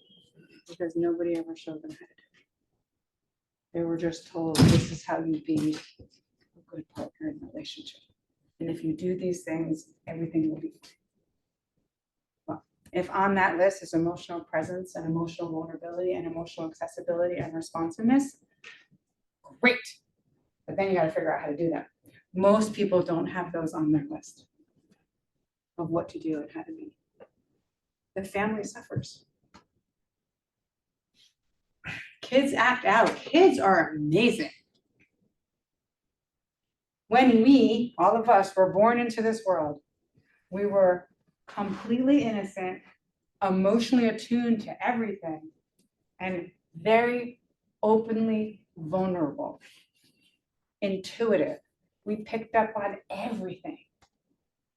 because nobody ever showed them how to do it. They were just told, this is how you be a good partner in a relationship. And if you do these things, everything will be fine. Well, if on that list is emotional presence and emotional vulnerability and emotional accessibility and responsiveness, great. But then you got to figure out how to do that. Most people don't have those on their list of what to do and how to be. The family suffers. Kids act out. Kids are amazing. When we, all of us, were born into this world, we were completely innocent, emotionally attuned to everything, and very openly vulnerable, intuitive. We picked up on everything.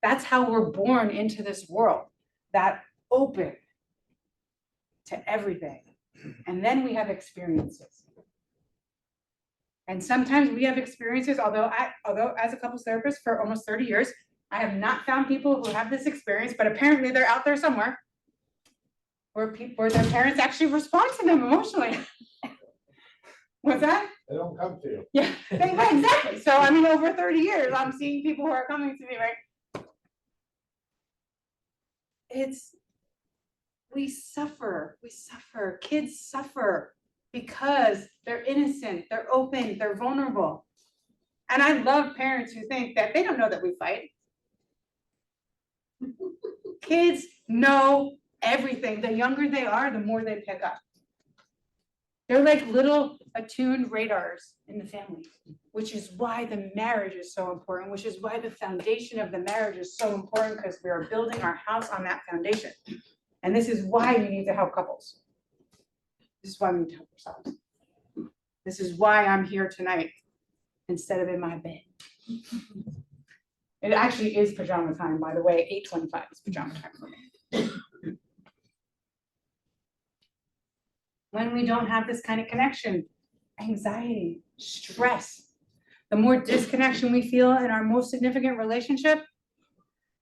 That's how we're born into this world, that open to everything. And then we have experiences. And sometimes we have experiences, although as a couples therapist for almost 30 years, I have not found people who have this experience, but apparently they're out there somewhere where their parents actually respond to them emotionally. What's that? They don't come to you. Yeah, exactly. So I mean, over 30 years, I'm seeing people who are coming to me, right? We suffer, kids suffer because they're innocent, they're open, they're vulnerable. And I love parents who think that they don't know that we fight. Kids know everything. The younger they are, the more they pick up. They're like little attuned radars in the family, which is why the marriage is so important, which is why the foundation of the marriage is so important, because we are building our house on that foundation. And this is why we need to help couples. This is why we need to help ourselves. This is why I'm here tonight instead of in my bed. It actually is pajama time, by the way. 8:25 is pajama time for me. When we don't have this kind of connection, anxiety, stress, the more disconnection we feel in our most significant relationship,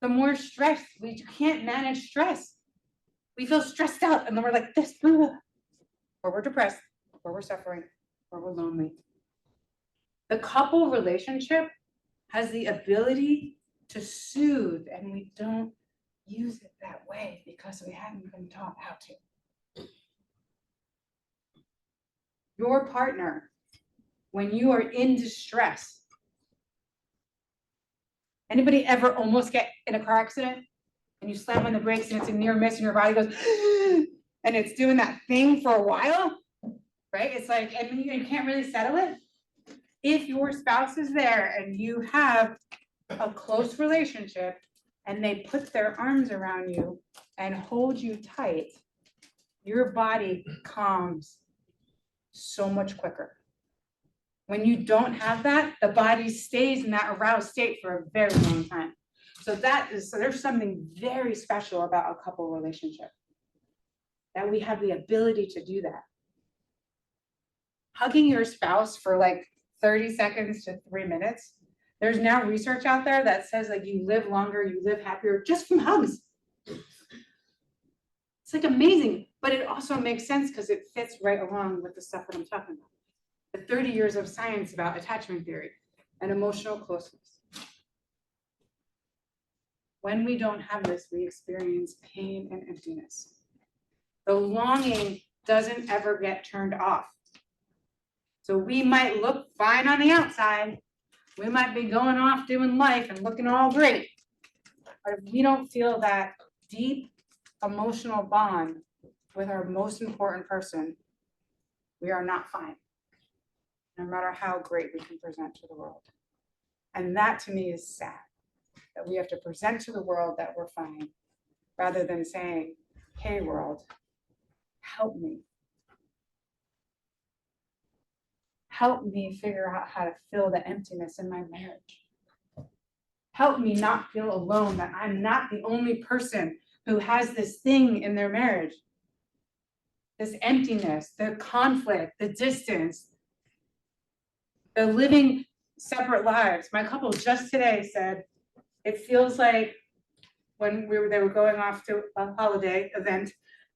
the more stress. We can't manage stress. We feel stressed out, and then we're like this, or we're depressed, or we're suffering, or we're lonely. The couple relationship has the ability to soothe, and we don't use it that way because we haven't been taught how to. Your partner, when you are in distress, anybody ever almost get in a car accident and you slam on the brakes and it's a near miss and your body goes, and it's doing that thing for a while, right? It's like, I mean, you can't really settle it. If your spouse is there and you have a close relationship and they put their arms around you and hold you tight, your body calms so much quicker. When you don't have that, the body stays in that aroused state for a very long time. So there's something very special about a couple relationship, that we have the ability to do that. Hugging your spouse for like 30 seconds to 3 minutes. There's now research out there that says like you live longer, you live happier just from hugs. It's like amazing, but it also makes sense because it fits right along with the stuff that I'm talking about. The 30 years of science about attachment theory and emotional closeness. When we don't have this, we experience pain and emptiness. The longing doesn't ever get turned off. So we might look fine on the outside. We might be going off doing life and looking all great. But if we don't feel that deep emotional bond with our most important person, we are not fine, no matter how great we can present to the world. And that to me is sad, that we have to present to the world that we're fine, rather than saying, hey world, help me. Help me figure out how to fill the emptiness in my marriage. Help me not feel alone, that I'm not the only person who has this thing in their marriage. This emptiness, the conflict, the distance, the living separate lives. My couple just today said, it feels like when they were going off to a holiday event,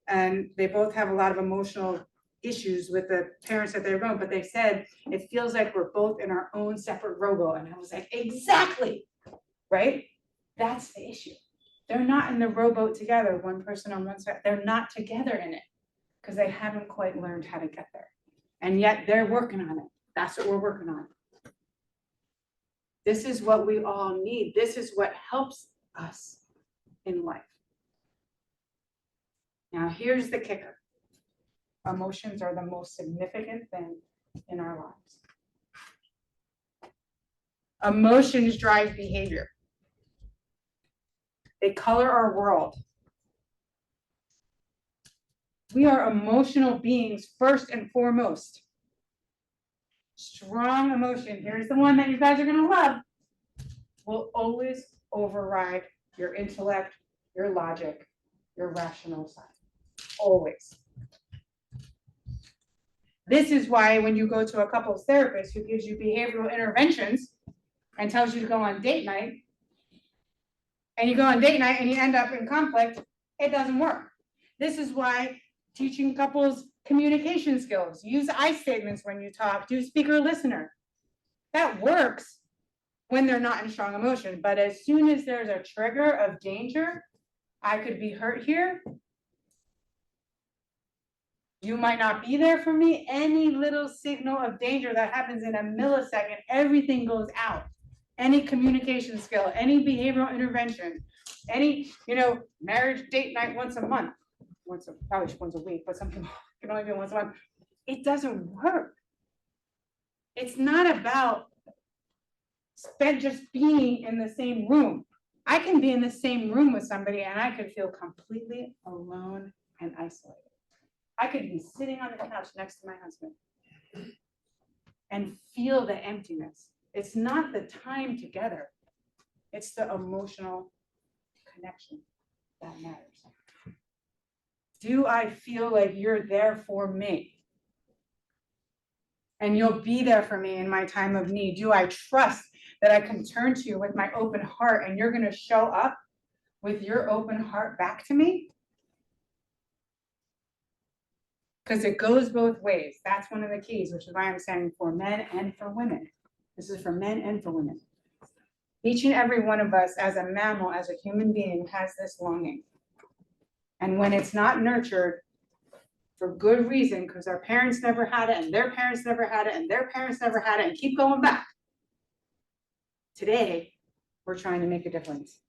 and they both have a lot of emotional issues with the parents that they're going, but they said, it feels like we're both in our own separate rowboat. And I was like, exactly, right? That's the issue. They're not in the rowboat together, one person on one side. They're not together in it because they haven't quite learned how to get there. And yet they're working on it. That's what we're working on. This is what we all need. This is what helps us in life. Now, here's the kicker. Emotions are the most significant thing in our lives. Emotions drive behavior. They color our world. We are emotional beings first and foremost. Strong emotion, here's the one that you guys are going to love, will always override your intellect, your logic, your rational side. Always. This is why when you go to a couples therapist who gives you behavioral interventions and tells you to go on date night, and you go on date night and you end up in conflict, it doesn't work. This is why teaching couples Communication skills, use I statements when you talk, do speaker listener. That works when they're not in strong emotion, but as soon as there's a trigger of danger, I could be hurt here. You might not be there for me. Any little signal of danger that happens in a millisecond, everything goes out. Any communication skill, any behavioral intervention, any, marriage date night once a month, probably once a week, but some people can only do it once a month. It doesn't work. It's not about just being in the same room. I can be in the same room with somebody and I could feel completely alone and isolated. I could be sitting on the couch next to my husband and feel the emptiness. It's not the time together. It's the emotional connection that matters. Do I feel like you're there for me? And you'll be there for me in my time of need? Do I trust that I can turn to you with my open heart and you're going to show up with your open heart back to me? Because it goes both ways. That's one of the keys, which is why I'm saying for men and for women. This is for men and for women. Each and every one of us as a mammal, as a human being, has this longing. And when it's not nurtured, for good reason, because our parents never had it, and their parents never had it, and their parents never had it, and keep going back. Today, we're trying to make a difference.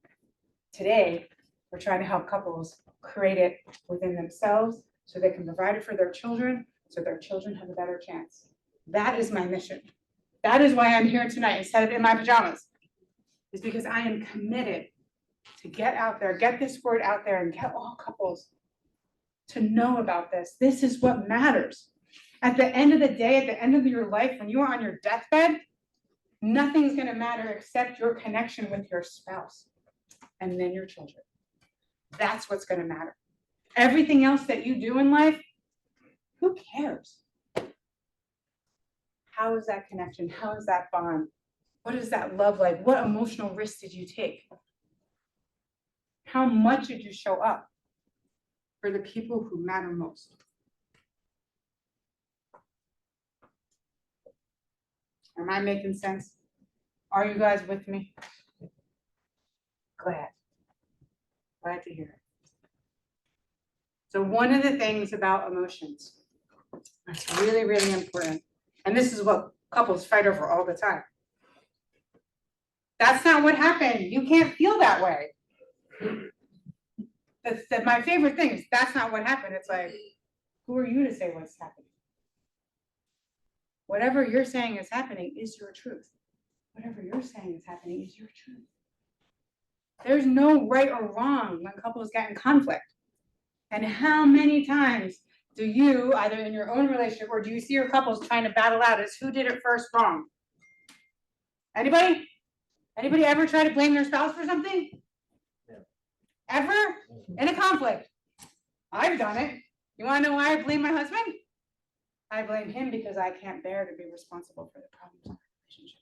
Today, we're trying to help couples create it within themselves so they can provide it for their children, so their children have a better chance. That is my mission. That is why I'm here tonight instead of in my pajamas. Is because I am committed to get out there, get this word out there, and get all couples to know about this. This is what matters. At the end of the day, at the end of your life, when you are on your deathbed, nothing's going to matter except your connection with your spouse and then your children. That's what's going to matter. Everything else that you do in life, who cares? How is that connection? How is that bond? What is that love like? What emotional risks did you take? How much did you show up for the people who matter most? Am I making sense? Are you guys with me? Glad to hear it. So one of the things about emotions that's really, really important, and this is what couples fight over all the time. That's not what happened. You can't feel that way. My favorite thing is that's not what happened. It's like, who are you to say what's happening? Whatever you're saying is happening is your truth. Whatever you're saying is happening is your truth. There's no right or wrong when couples get in conflict. And how many times do you, either in your own relationship or do you see your couples trying to battle out as who did it first wrong? Anybody? Anybody ever try to blame their spouse for something? Yeah. Ever? In a conflict? I've done it. You want to know why I blame my husband? I blame him because I can't bear to be responsible for the problems in our relationship.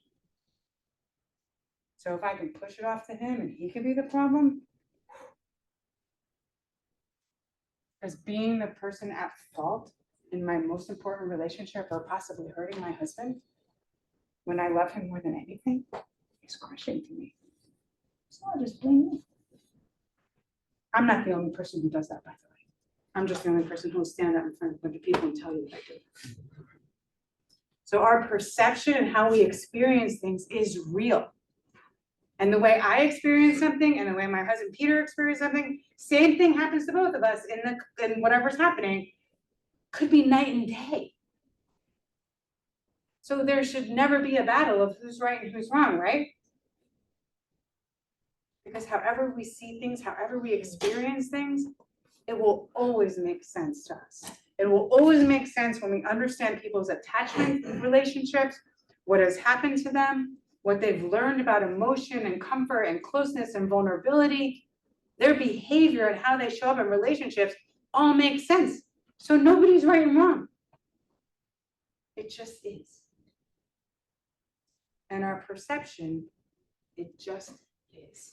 So if I can push it off to him and he could be the problem, because being the person at fault in my most important relationship or possibly hurting my husband when I love him more than anything is crushing to me. So I'll just blame you. I'm not the only person who does that, by the way. I'm just the only person who will stand up in front of a bunch of people and tell you what I do. So our perception and how we experience things is real. And the way I experience something and the way my husband Peter experienced something, same thing happens to both of us in whatever's happening, could be night and day. So there should never be a battle of who's right and who's wrong, right? Because however we see things, however we experience things, it will always make sense to us. It will always make sense when we understand people's attachment relationships, what has happened to them, what they've learned about emotion and comfort and closeness and vulnerability, their behavior and how they show up in relationships all makes sense. So nobody's right and wrong. It just is. And our perception, it just is.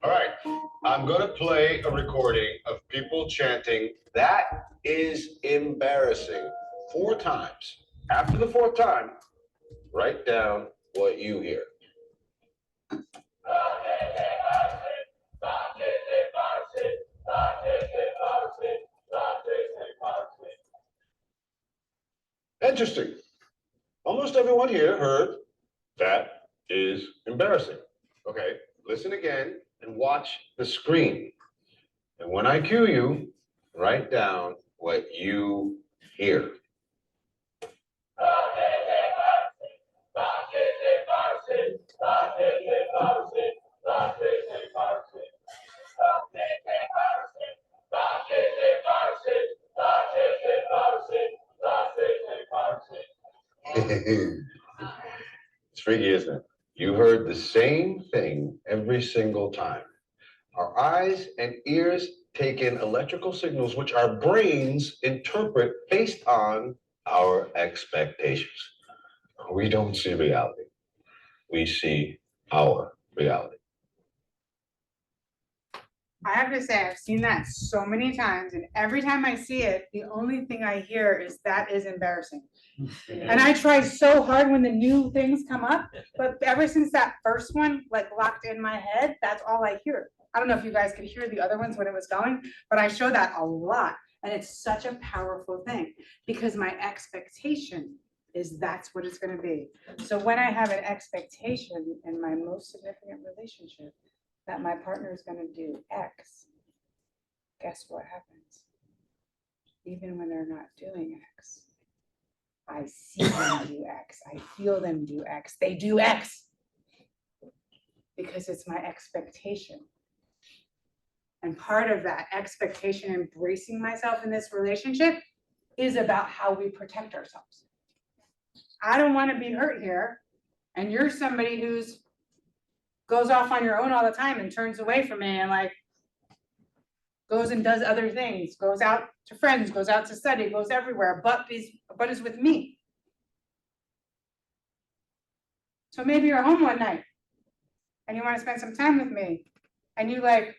All right, I'm gonna play a recording of people chanting, "That is embarrassing," 4 times. After the 4th time, write down what you hear. Interesting. Almost everyone here heard, "That is embarrassing." Okay, listen again and watch the screen. And when I cue you, write down what you hear. It's freaky, isn't it? You heard the same thing every single time. Our eyes and ears take in electrical signals which our brains interpret based on our expectations. We don't see reality. We see our reality. I have to say, I've seen that so many times, and every time I see it, the only thing I hear is "that is embarrassing." And I try so hard when the new things come up, but ever since that first one like locked in my head, that's all I hear. I don't know if you guys could hear the other ones when it was going, but I show that a lot. And it's such a powerful thing because my expectation is that's what it's going to be. So when I have an expectation in my most significant relationship that my partner is going to do X, guess what happens? Even when they're not doing X, I see them do X, I feel them do X, they do X because it's my expectation. And part of that expectation, embracing myself in this relationship, is about how we protect ourselves. I don't want to be hurt here, and you're somebody who's goes off on your own all the time and turns away from me and like goes and does other things, goes out to friends, goes out to study, goes everywhere, but is with me. So maybe you're home one night and you want to spend some time with me and you like,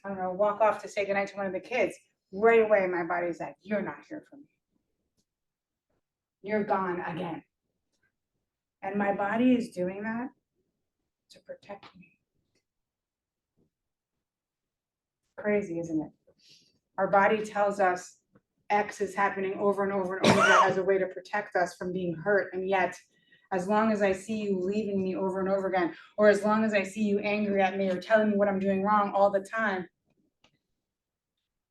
I don't know, walk off to say goodnight to one of the kids. Right away, my body's like, you're not here for me. You're gone again. And my body is doing that to protect me. Crazy, isn't it? Our body tells us X is happening over and over and over as a way to protect us from being hurt. And yet, as long as I see you leaving me over and over again, or as long as I see you angry at me or telling me what I'm doing wrong all the time,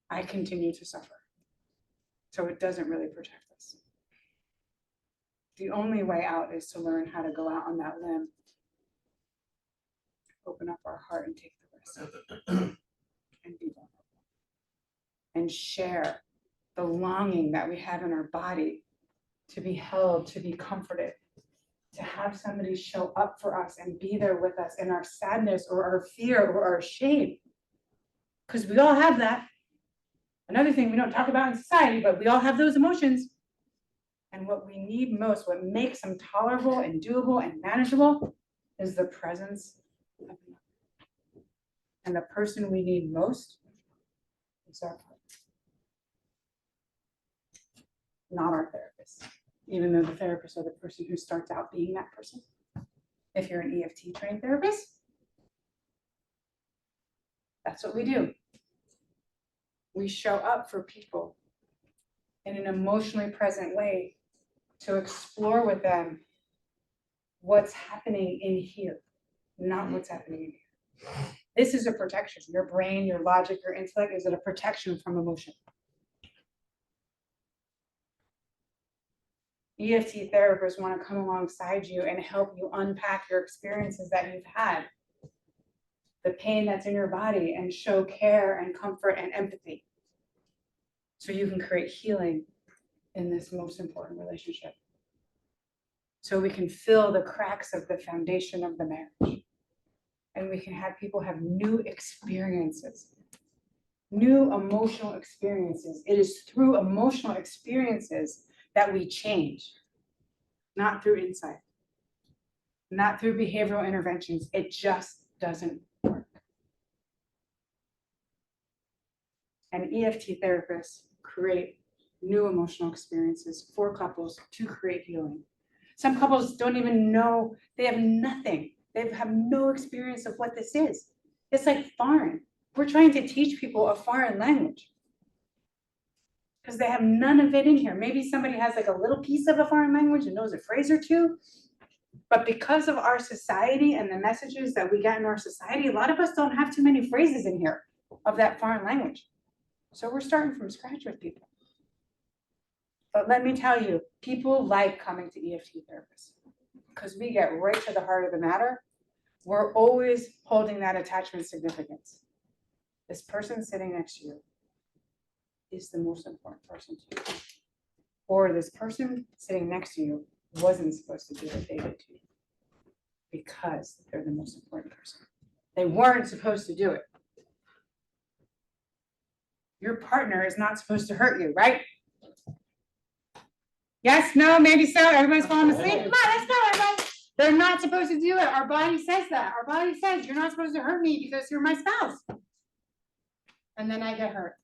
I continue to suffer. So it doesn't really protect us. The only way out is to learn how to go out on that limb, open up our heart and take the risk and be vulnerable and share the longing that we have in our body to be held, to be comforted, to have somebody show up for us and be there with us in our sadness or our fear or our shame. Because we all have that. Another thing we don't talk about in society, but we all have those emotions. And what we need most, what makes them tolerable and doable and manageable, is the presence of another. And the person we need most is our partner. Not our therapist, even though the therapists are the person who starts out being that person. If you're an EFT trained therapist, that's what we do. We show up for people in an emotionally present way to explore with them what's happening in here, not what's happening in here. This is a protection. Your brain, your logic, your intellect is a protection from emotion. EFT therapists want to come alongside you and help you unpack your experiences that you've had, the pain that's in your body, and show care and comfort and empathy so you can create healing in this most important relationship. So we can fill the cracks of the foundation of the marriage. And we can have people have new experiences, new emotional experiences. It is through emotional experiences that we change, not through insight, not through behavioral interventions. It just doesn't work. and EFT therapists create new emotional experiences for couples to create healing. Some couples don't even know, they have nothing. They have no experience of what this is. It's like foreign. We're trying to teach people a foreign language because they have none of it in here. Maybe somebody has like a little piece of a foreign language and knows a phrase or two. But because of our society and the messages that we get in our society, a lot of us don't have too many phrases in here of that foreign language. So we're starting from scratch with people. But let me tell you, people like coming to EFT therapists because we get right to the heart of the matter. We're always holding that attachment significance. This person sitting next to you is the most important person to you. Or this person sitting next to you wasn't supposed to do what they did to you because they're the most important person. They weren't supposed to do it. Your partner is not supposed to hurt you, right? Yes, no, maybe so. Everybody's falling asleep. Come on, let's go, everybody. They're not supposed to do it. Our body says that. Our body says you're not supposed to hurt me because you're my spouse. And then I get hurt.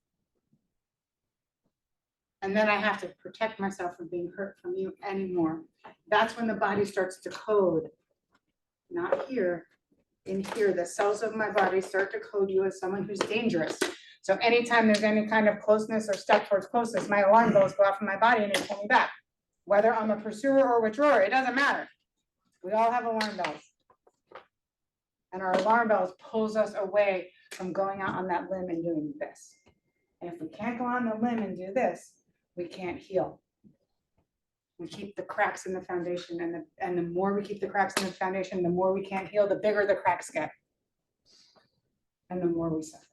And then I have to protect myself from being hurt from you anymore. That's when the body starts to code. Not here, in here. The cells of my body start to code you as someone who's dangerous. So anytime there's any kind of closeness or step towards closeness, my alarm bells go off in my body and they pull me back. Whether I'm a pursuer or withdrawer, it doesn't matter. We all have alarm bells. And our alarm bells pulls us away from going out on that limb and doing this. And if we can't go on the limb and do this, we can't heal. We keep the cracks in the foundation, and the more we keep the cracks in the foundation, the more we can't heal, the bigger the cracks get. And the more we suffer.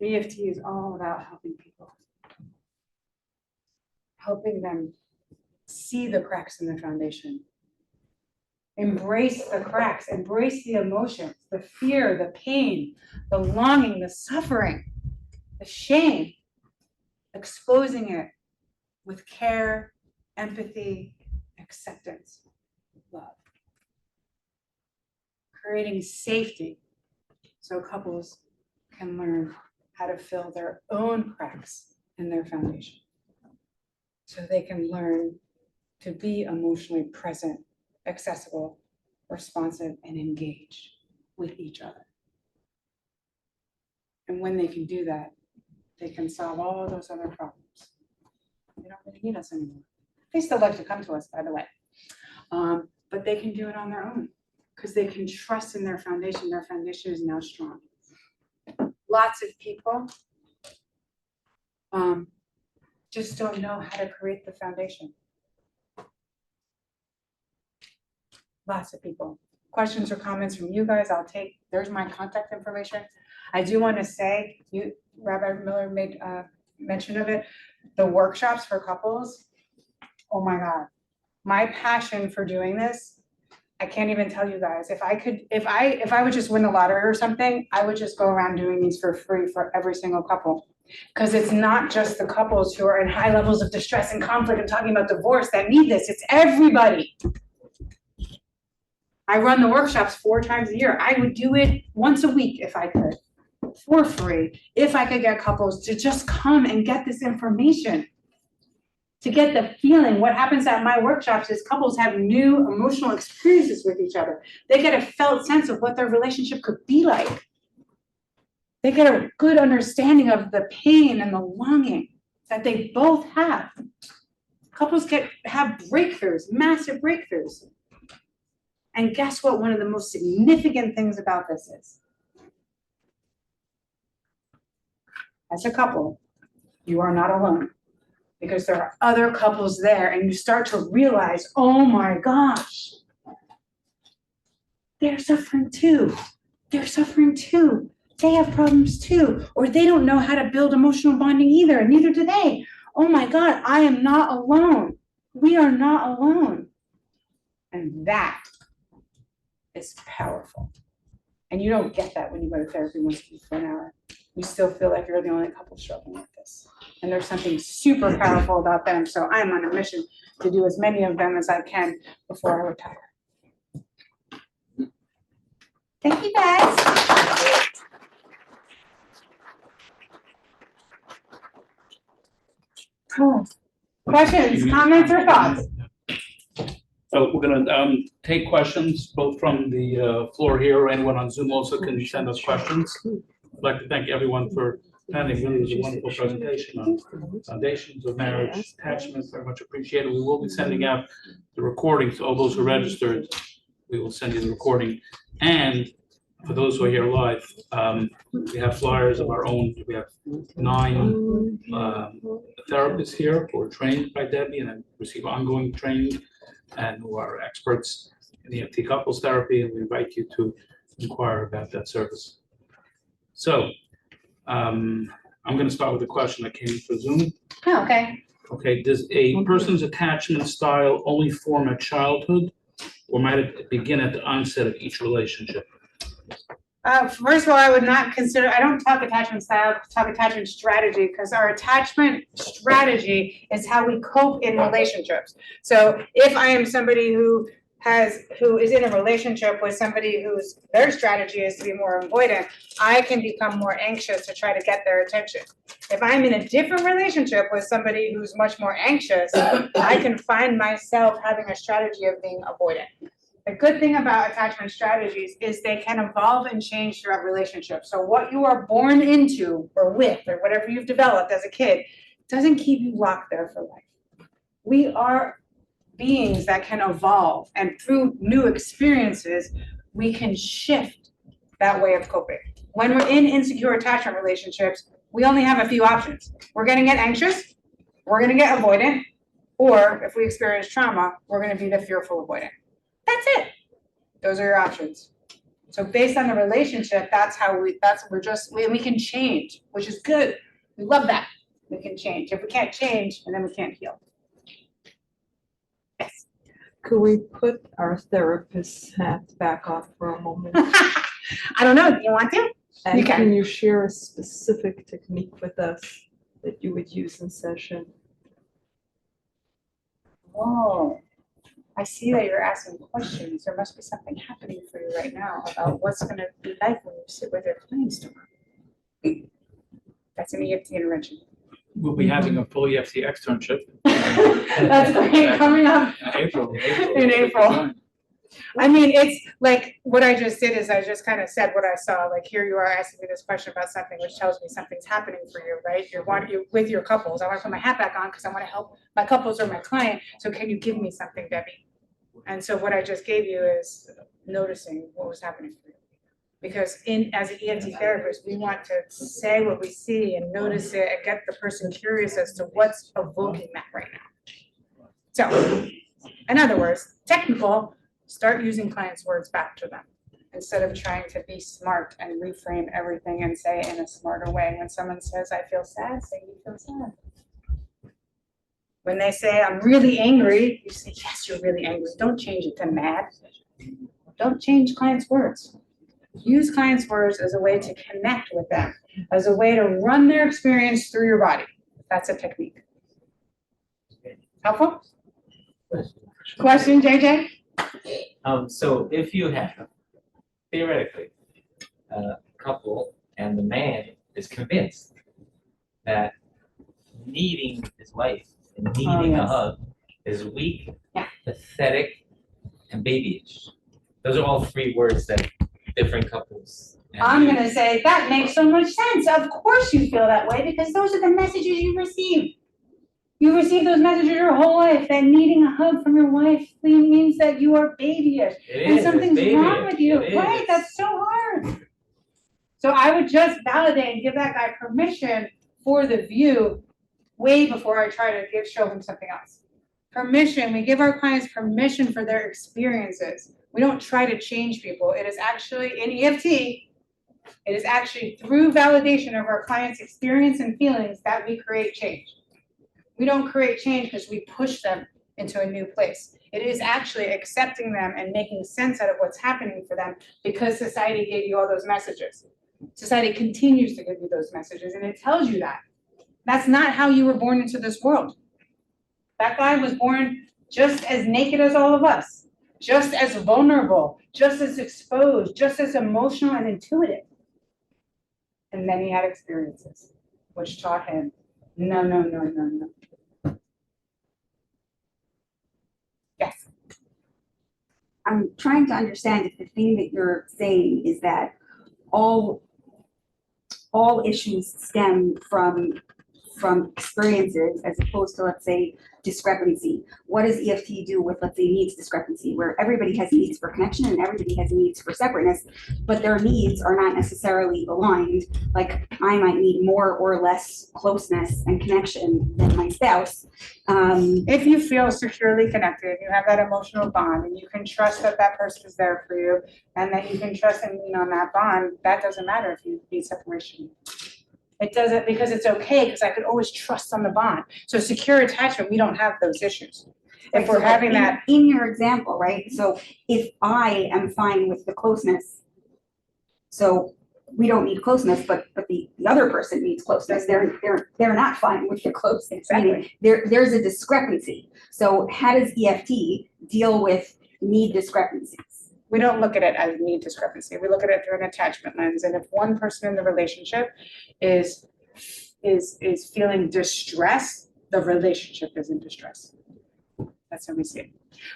EFT is all about helping people. Helping them see the cracks in the foundation. Embrace the cracks, embrace the emotions, the fear, the pain, the longing, the suffering, the shame, exposing it with care, empathy, acceptance, love. Creating safety so couples can learn how to fill their own cracks in their foundation. So they can learn to be emotionally present, accessible, responsive, and engaged with each other. And when they can do that, they can solve all those other problems. They don't really need us anymore. They still like to come to us, by the way. But they can do it on their own because they can trust in their foundation. Their foundation is now strong. Lots of people just don't know how to create the foundation. Lots of people. Questions or comments from you guys, I'll take. There's my contact information. I do want to say, Rabbi Miller made mention of it, the workshops for couples. Oh my God, my passion for doing this, I can't even tell you guys. If I would just win the lottery or something, I would just go around doing these for free for every single couple. Because it's not just the couples who are in high levels of distress and conflict and talking about divorce that need this, it's everybody. I run the workshops 4 times a year. I would do it once a week if I could, for free, if I could get couples to just come and get this information, to get the feeling. What happens at my workshops is couples have new emotional experiences with each other. They get a felt sense of what their relationship could be like. They get a good understanding of the pain and the longing that they both have. Couples have breakthroughs, massive breakthroughs. And guess what one of the most significant things about this is? As a couple, you are not alone because there are other couples there and you start to realize, oh my gosh, they're suffering too. They're suffering too. They have problems too, or they don't know how to build emotional bonding either, and neither do they. Oh my God, I am not alone. We are not alone. And that is powerful. And you don't get that when you go to therapy once a week for an hour. You still feel like you're the only couple struggling with this. And there's something super powerful about them. So I'm on a mission to do as many of them as I can before I retire. Thank you, guys. Cool. Questions, comments, or thoughts? So we're gonna take questions both from the floor here, or anyone on Zoom also can send us questions. I'd like to thank everyone for attending. Really was a wonderful presentation on foundations of marriage attachments. Very much appreciated. We will be sending out the recording to all those who registered. We will send you the recording. And for those who are here live, we have flyers of our own. We have 9 therapists here who are trained by Debi and receive ongoing training and who are experts in EFT couples therapy, and we invite you to inquire about that service. So I'm going to start with a question that came in for Zoom. Oh, okay. Okay, does a person's attachment style only form at childhood, or might it begin at the onset of each relationship? First of all, I would not consider, I don't talk attachment style, I talk attachment strategy, because our attachment strategy is how we cope in relationships. So if I am somebody who is in a relationship with somebody whose their strategy is to be more avoidant, I can become more anxious to try to get their attention. If I'm in a different relationship with somebody who's much more anxious, I can find myself having a strategy of being avoidant. The good thing about attachment strategies is they can evolve and change throughout relationships. So what you are born into or with or whatever you've developed as a kid doesn't keep you locked there for life. We are beings that can evolve, and through new experiences, we can shift that way of coping. When we're in insecure attachment relationships, we only have a few options. We're gonna get anxious, we're gonna get avoidant, or if we experience trauma, we're gonna be the fearful avoidant. That's it. Those are your options. So based on the relationship, we can change, which is good. We love that. We can change. If we can't change, and then we can't heal. Yes. Could we put our therapist's hat back on for a moment? I don't know. Do you want to? And You can. can you share a specific technique with us that you would use in session? Whoa. I see that you're asking questions. There must be something happening for you right now about what's going to be like when you sit with your clients tomorrow. That's an EFT intervention. We'll be having a full EFT externship. That's great. Coming up In April. in April. I mean, it's like what I just did is I just kind of said what I saw. Like here you are asking me this question about something which tells me something's happening for you, right? You're with your couples. I want to put my hat back on because I want to help my couples or my client. So can you give me something, Debbie? And so what I just gave you is noticing what was happening for you. Because as an EFT therapist, we want to say what we see and notice it and get the person curious as to what's evoking that right now. So, in other words, technical, start using clients' words back to them instead of trying to be smart and reframe everything and say it in a smarter way. When someone says, I feel sad, say you feel sad. When they say, I'm really angry, you say, yes, you're really angry. Don't change it to mad. Don't change clients' words. Use clients' words as a way to connect with them, as a way to run their experience through your body. That's a technique. Helpful? Question, JJ? So if you have, theoretically, a couple and the man is convinced that needing his wife and needing a yes. hug is weak, Yeah. pathetic, and babyish. Those are all 3 words that different couples. I'm going to say that makes so much sense. Of course you feel that way because those are the messages you receive. You receive those messages your whole life. That needing a hug from your wife means that you are babyish and something's wrong with you. Right? That's so hard. So I would just validate and give that guy permission for the view way before I try to show him something else. Permission. We give our clients permission for their experiences. We don't try to change people. It is actually in EFT, it is actually through validation of our clients' experience and feelings that we create change. We don't create change because we push them into a new place. It is actually accepting them and making sense out of what's happening for them because society gave you all those messages. Society continues to give you those messages and it tells you that. That's not how you were born into this world. That guy was born just as naked as all of us. just as vulnerable, just as exposed, just as emotional and intuitive. And then he had experiences which taught him, no, no, no, no, no. Yes. I'm trying to understand if the thing that you're saying is that all issues stem from experiences as opposed to, let's say, discrepancy. What does EFT do with, let's say, needs discrepancy, where everybody has needs for connection and everybody has needs for separateness, but their needs are not necessarily aligned? Like, I might need more or less closeness and connection than my spouse. If you feel securely connected, you have that emotional bond, and you can trust that that person is there for you, and that you can trust and lean on that bond, that doesn't matter if you need separation. It doesn't, because it's okay, because I could always trust on the bond. So secure attachment, we don't have those issues. If we're having that. In your example, right? So if I am fine with the closeness, so we don't need closeness, but the other person needs closeness. They're not fine with the closeness. Meaning there's a discrepancy. So how does EFT deal with need discrepancies? We don't look at it as need discrepancy. We look at it through an attachment lens. And if one person in the relationship is feeling distress, the relationship is in distress. That's how we see it.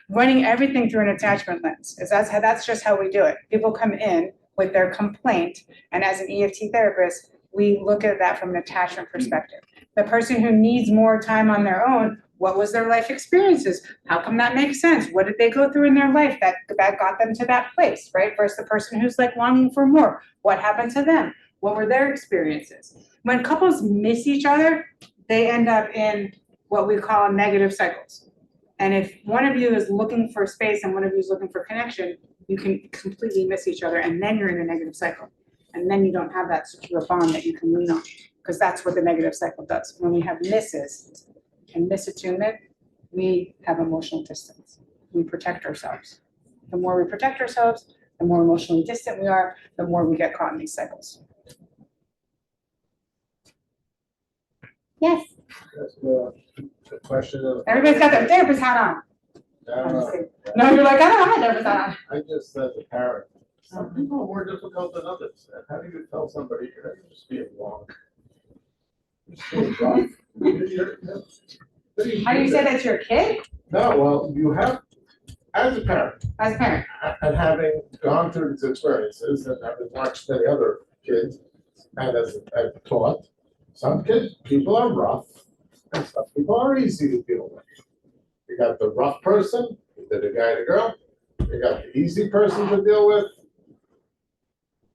Running everything through an attachment lens is that's just how we do it. People come in with their complaint, and as an EFT therapist, we look at that from an attachment perspective. The person who needs more time on their own, what was their life experiences? How come that makes sense? What did they go through in their life that got them to that place, right? Versus the person who's like longing for more. What happened to them? What were their experiences? When couples miss each other, they end up in what we call negative cycles. And if one of you is looking for space and one of you is looking for connection, you can completely miss each other, and then you're in a negative cycle. And then you don't have that secure bond that you can lean on, because that's what the negative cycle does. When we have misses and misattunement, we have emotional distance. We protect ourselves. The more we protect ourselves, the more emotionally distant we are, the more we get caught in these cycles. Yes. That's the question of. Everybody's got their therapist hat on. No, you're like, I don't have my therapist hat on. I just said the parent. Some people are more difficult than others. And how do you tell somebody you're just being wrong? How do you say that's your kid? No, well, you have, as a parent, As a parent. and having gone through these experiences and having watched many other kids, and as I've taught, some kids, people are rough, and some people are easy to deal with. You got the rough person, the guy, the girl, you got the easy person to deal with,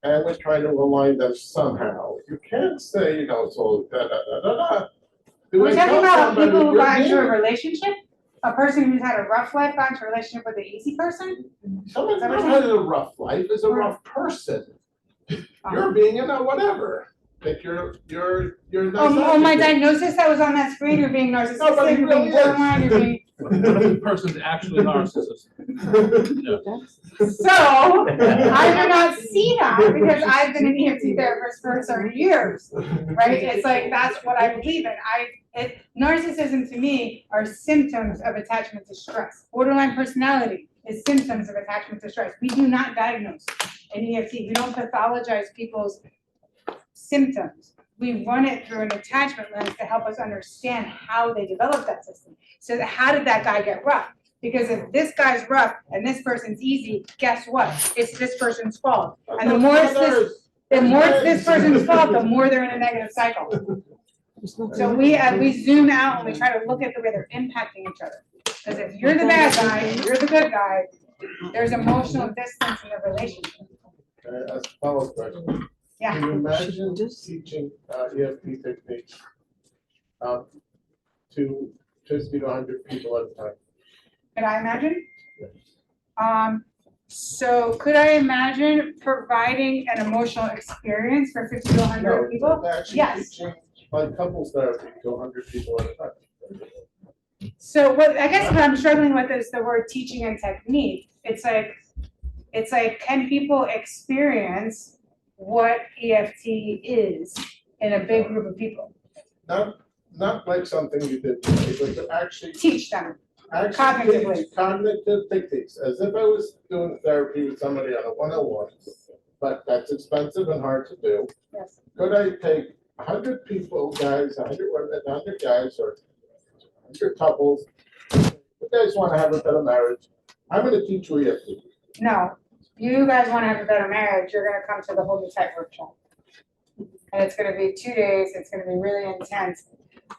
and we're trying to align them somehow. You can't say, it's all da da da da da. We're talking about people who got into a relationship? A person who's had a rough life got into a relationship with an easy person? Someone's not had a rough life, is a rough person. You're being, whatever. Like you're Oh, my diagnosis that was on that screen, you're being narcissistic, No, but he you're being really borderline, you're being. The person's actually narcissist. So, I do not see that because I've been an EFT therapist for 30 years, right? It's like, that's what I believe in. Narcissism to me are symptoms of attachment distress. Borderline personality is symptoms of attachment distress. We do not diagnose in EFT. We don't pathologize people's symptoms. We run it through an attachment lens to help us understand how they developed that system. So how did that guy get rough? Because if this guy's rough and this person's easy, guess what? It's this person's fault. And the more it's this person's fault, the more they're in a negative cycle. So we zoom out and we try to look at the way they're impacting each other. Because if you're the bad guy and you're the good guy, there's emotional distance in the relationship. As a follow-up question. Yeah. Can you imagine teaching EFT techniques to 50 to 100 people at a time? Could I imagine? So could I imagine providing an emotional experience for 50 to 100 people? Actually Yes. teaching like couples therapy to 100 people at a time. So what I guess what I'm struggling with is the word teaching and technique. It's like, can people experience what EFT is in a big group of people? Not like something you did today, but to actually Teach them. Actually, Cognitively. teach cognitive techniques, as if I was doing therapy with somebody on a 101, but that's expensive and hard to do. Yes. Could I take 100 people, guys, 100 women, 100 guys, or 100 couples? You guys want to have a better marriage? I'm going to teach you EFT. No, you guys wanna have a better marriage, you're gonna come to the Holy Tight workshop. And it's gonna be 2 days, it's gonna be really intense,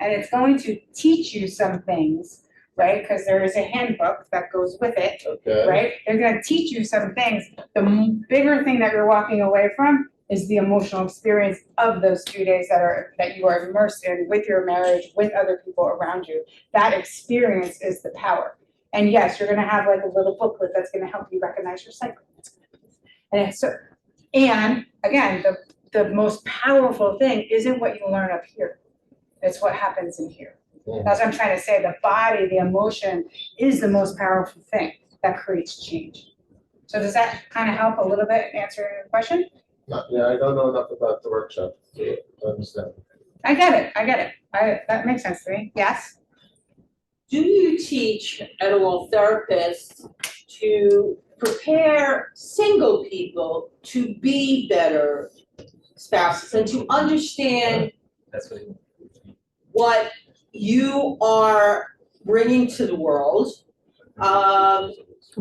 and it's going to teach you some things, right? Cause there is a handbook that goes with it, Okay. right? They're gonna teach you some things. The bigger thing that you're walking away from is the emotional experience of those 2 days that you are immersed in with your marriage, with other people around you. That experience is the power. And yes, you're gonna have like a little booklet that's gonna help you recognize your cycle. And it's so, and again, the most powerful thing isn't what you learn up here. It's what happens in here. That's what I'm trying to say. The body, the emotion is the most powerful thing that creates change. So does that kind of help a little bit answer your question? Yeah, I don't know enough about the workshop to understand. I get it. That makes sense to me. Yes? Do you teach at all therapists to prepare single people to be better spouses and to understand That's what. what you are bringing to the world,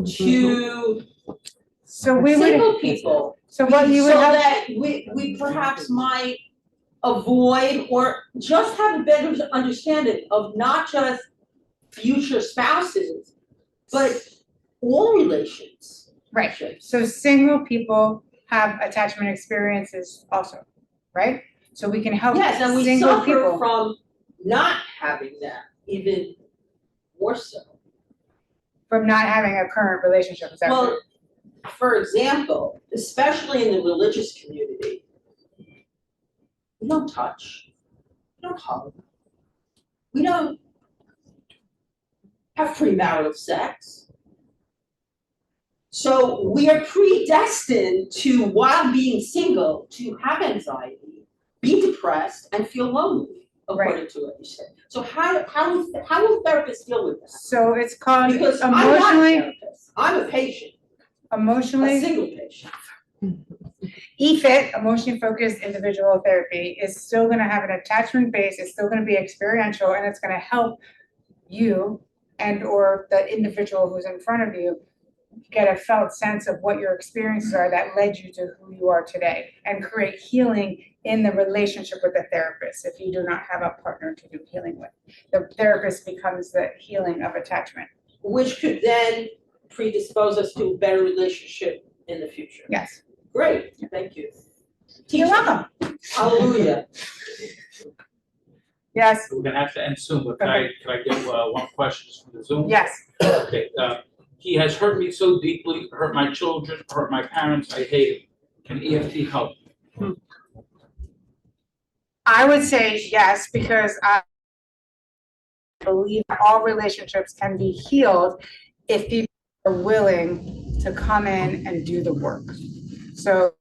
to So we would, single people? so what you would So have, that we perhaps might avoid or just have a better understanding of not just future spouses, but all relations. right, so single people have attachment experiences also, right? So we can help Yes, and we single suffer people. from not having that even more so. From not having a current relationship, is that Well, for example, especially in the religious community, we don't touch, we don't hug, we don't have premarital sex. So we are predestined to, while being single, to have anxiety, be depressed, and feel lonely, according to what you said. So how will therapists deal with that? So it's called Because I'm not a emotionally, therapist, I'm a patient, a emotionally, single patient. EFIT, emotionally focused individual therapy, is still gonna have an attachment base, it's still gonna be experiential, and it's gonna help you and or the individual who's in front of you get a felt sense of what your experiences are that led you to who you are today, and create healing in the relationship with the therapist if you do not have a partner to do healing with. The therapist becomes the healing of attachment. Which could then predispose us to a better relationship in the future. Yes. Great, thank you. You're Teaching. welcome. Hallelujah. Yes, We're gonna have to end soon, but can I get one question from the Zoom? yes. Okay, he has hurt me so deeply, hurt my children, hurt my parents, I hate him. Can EFT help? I would say yes, because I believe all relationships can be healed if people are willing to come in and do the work. So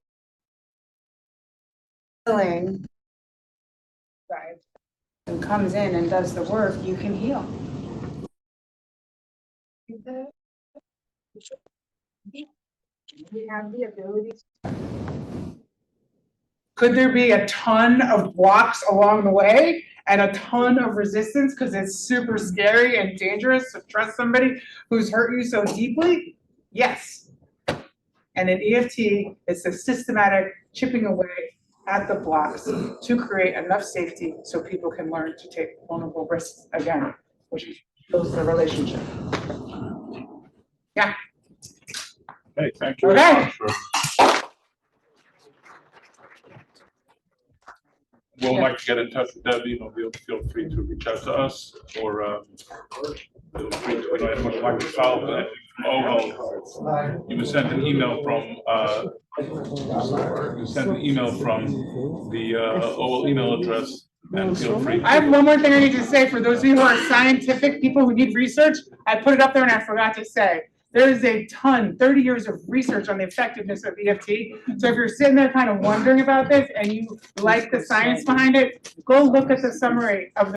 willing, right, and comes in and does the work, you can heal. We have the ability. Could there be a ton of blocks along the way and a ton of resistance because it's super scary and dangerous to trust somebody who's hurt you so deeply? Yes. And in EFT, it's a systematic chipping away at the blocks to create enough safety so people can learn to take vulnerable risks again, which builds the relationship. Yeah. Okay, thank you. Okay. Would like to get in touch with Debbie, feel free to reach out to us, or feel free to, anyone like to follow that. You can send an email from, the OL email address, and feel free. I have one more thing I need to say for those of you who are scientific people who need research. I put it up there and I forgot to say. There is a ton, 30 years of research on the effectiveness of EFT. So if you're sitting there kind of wondering about this and you like the science behind it, go look at the summary of the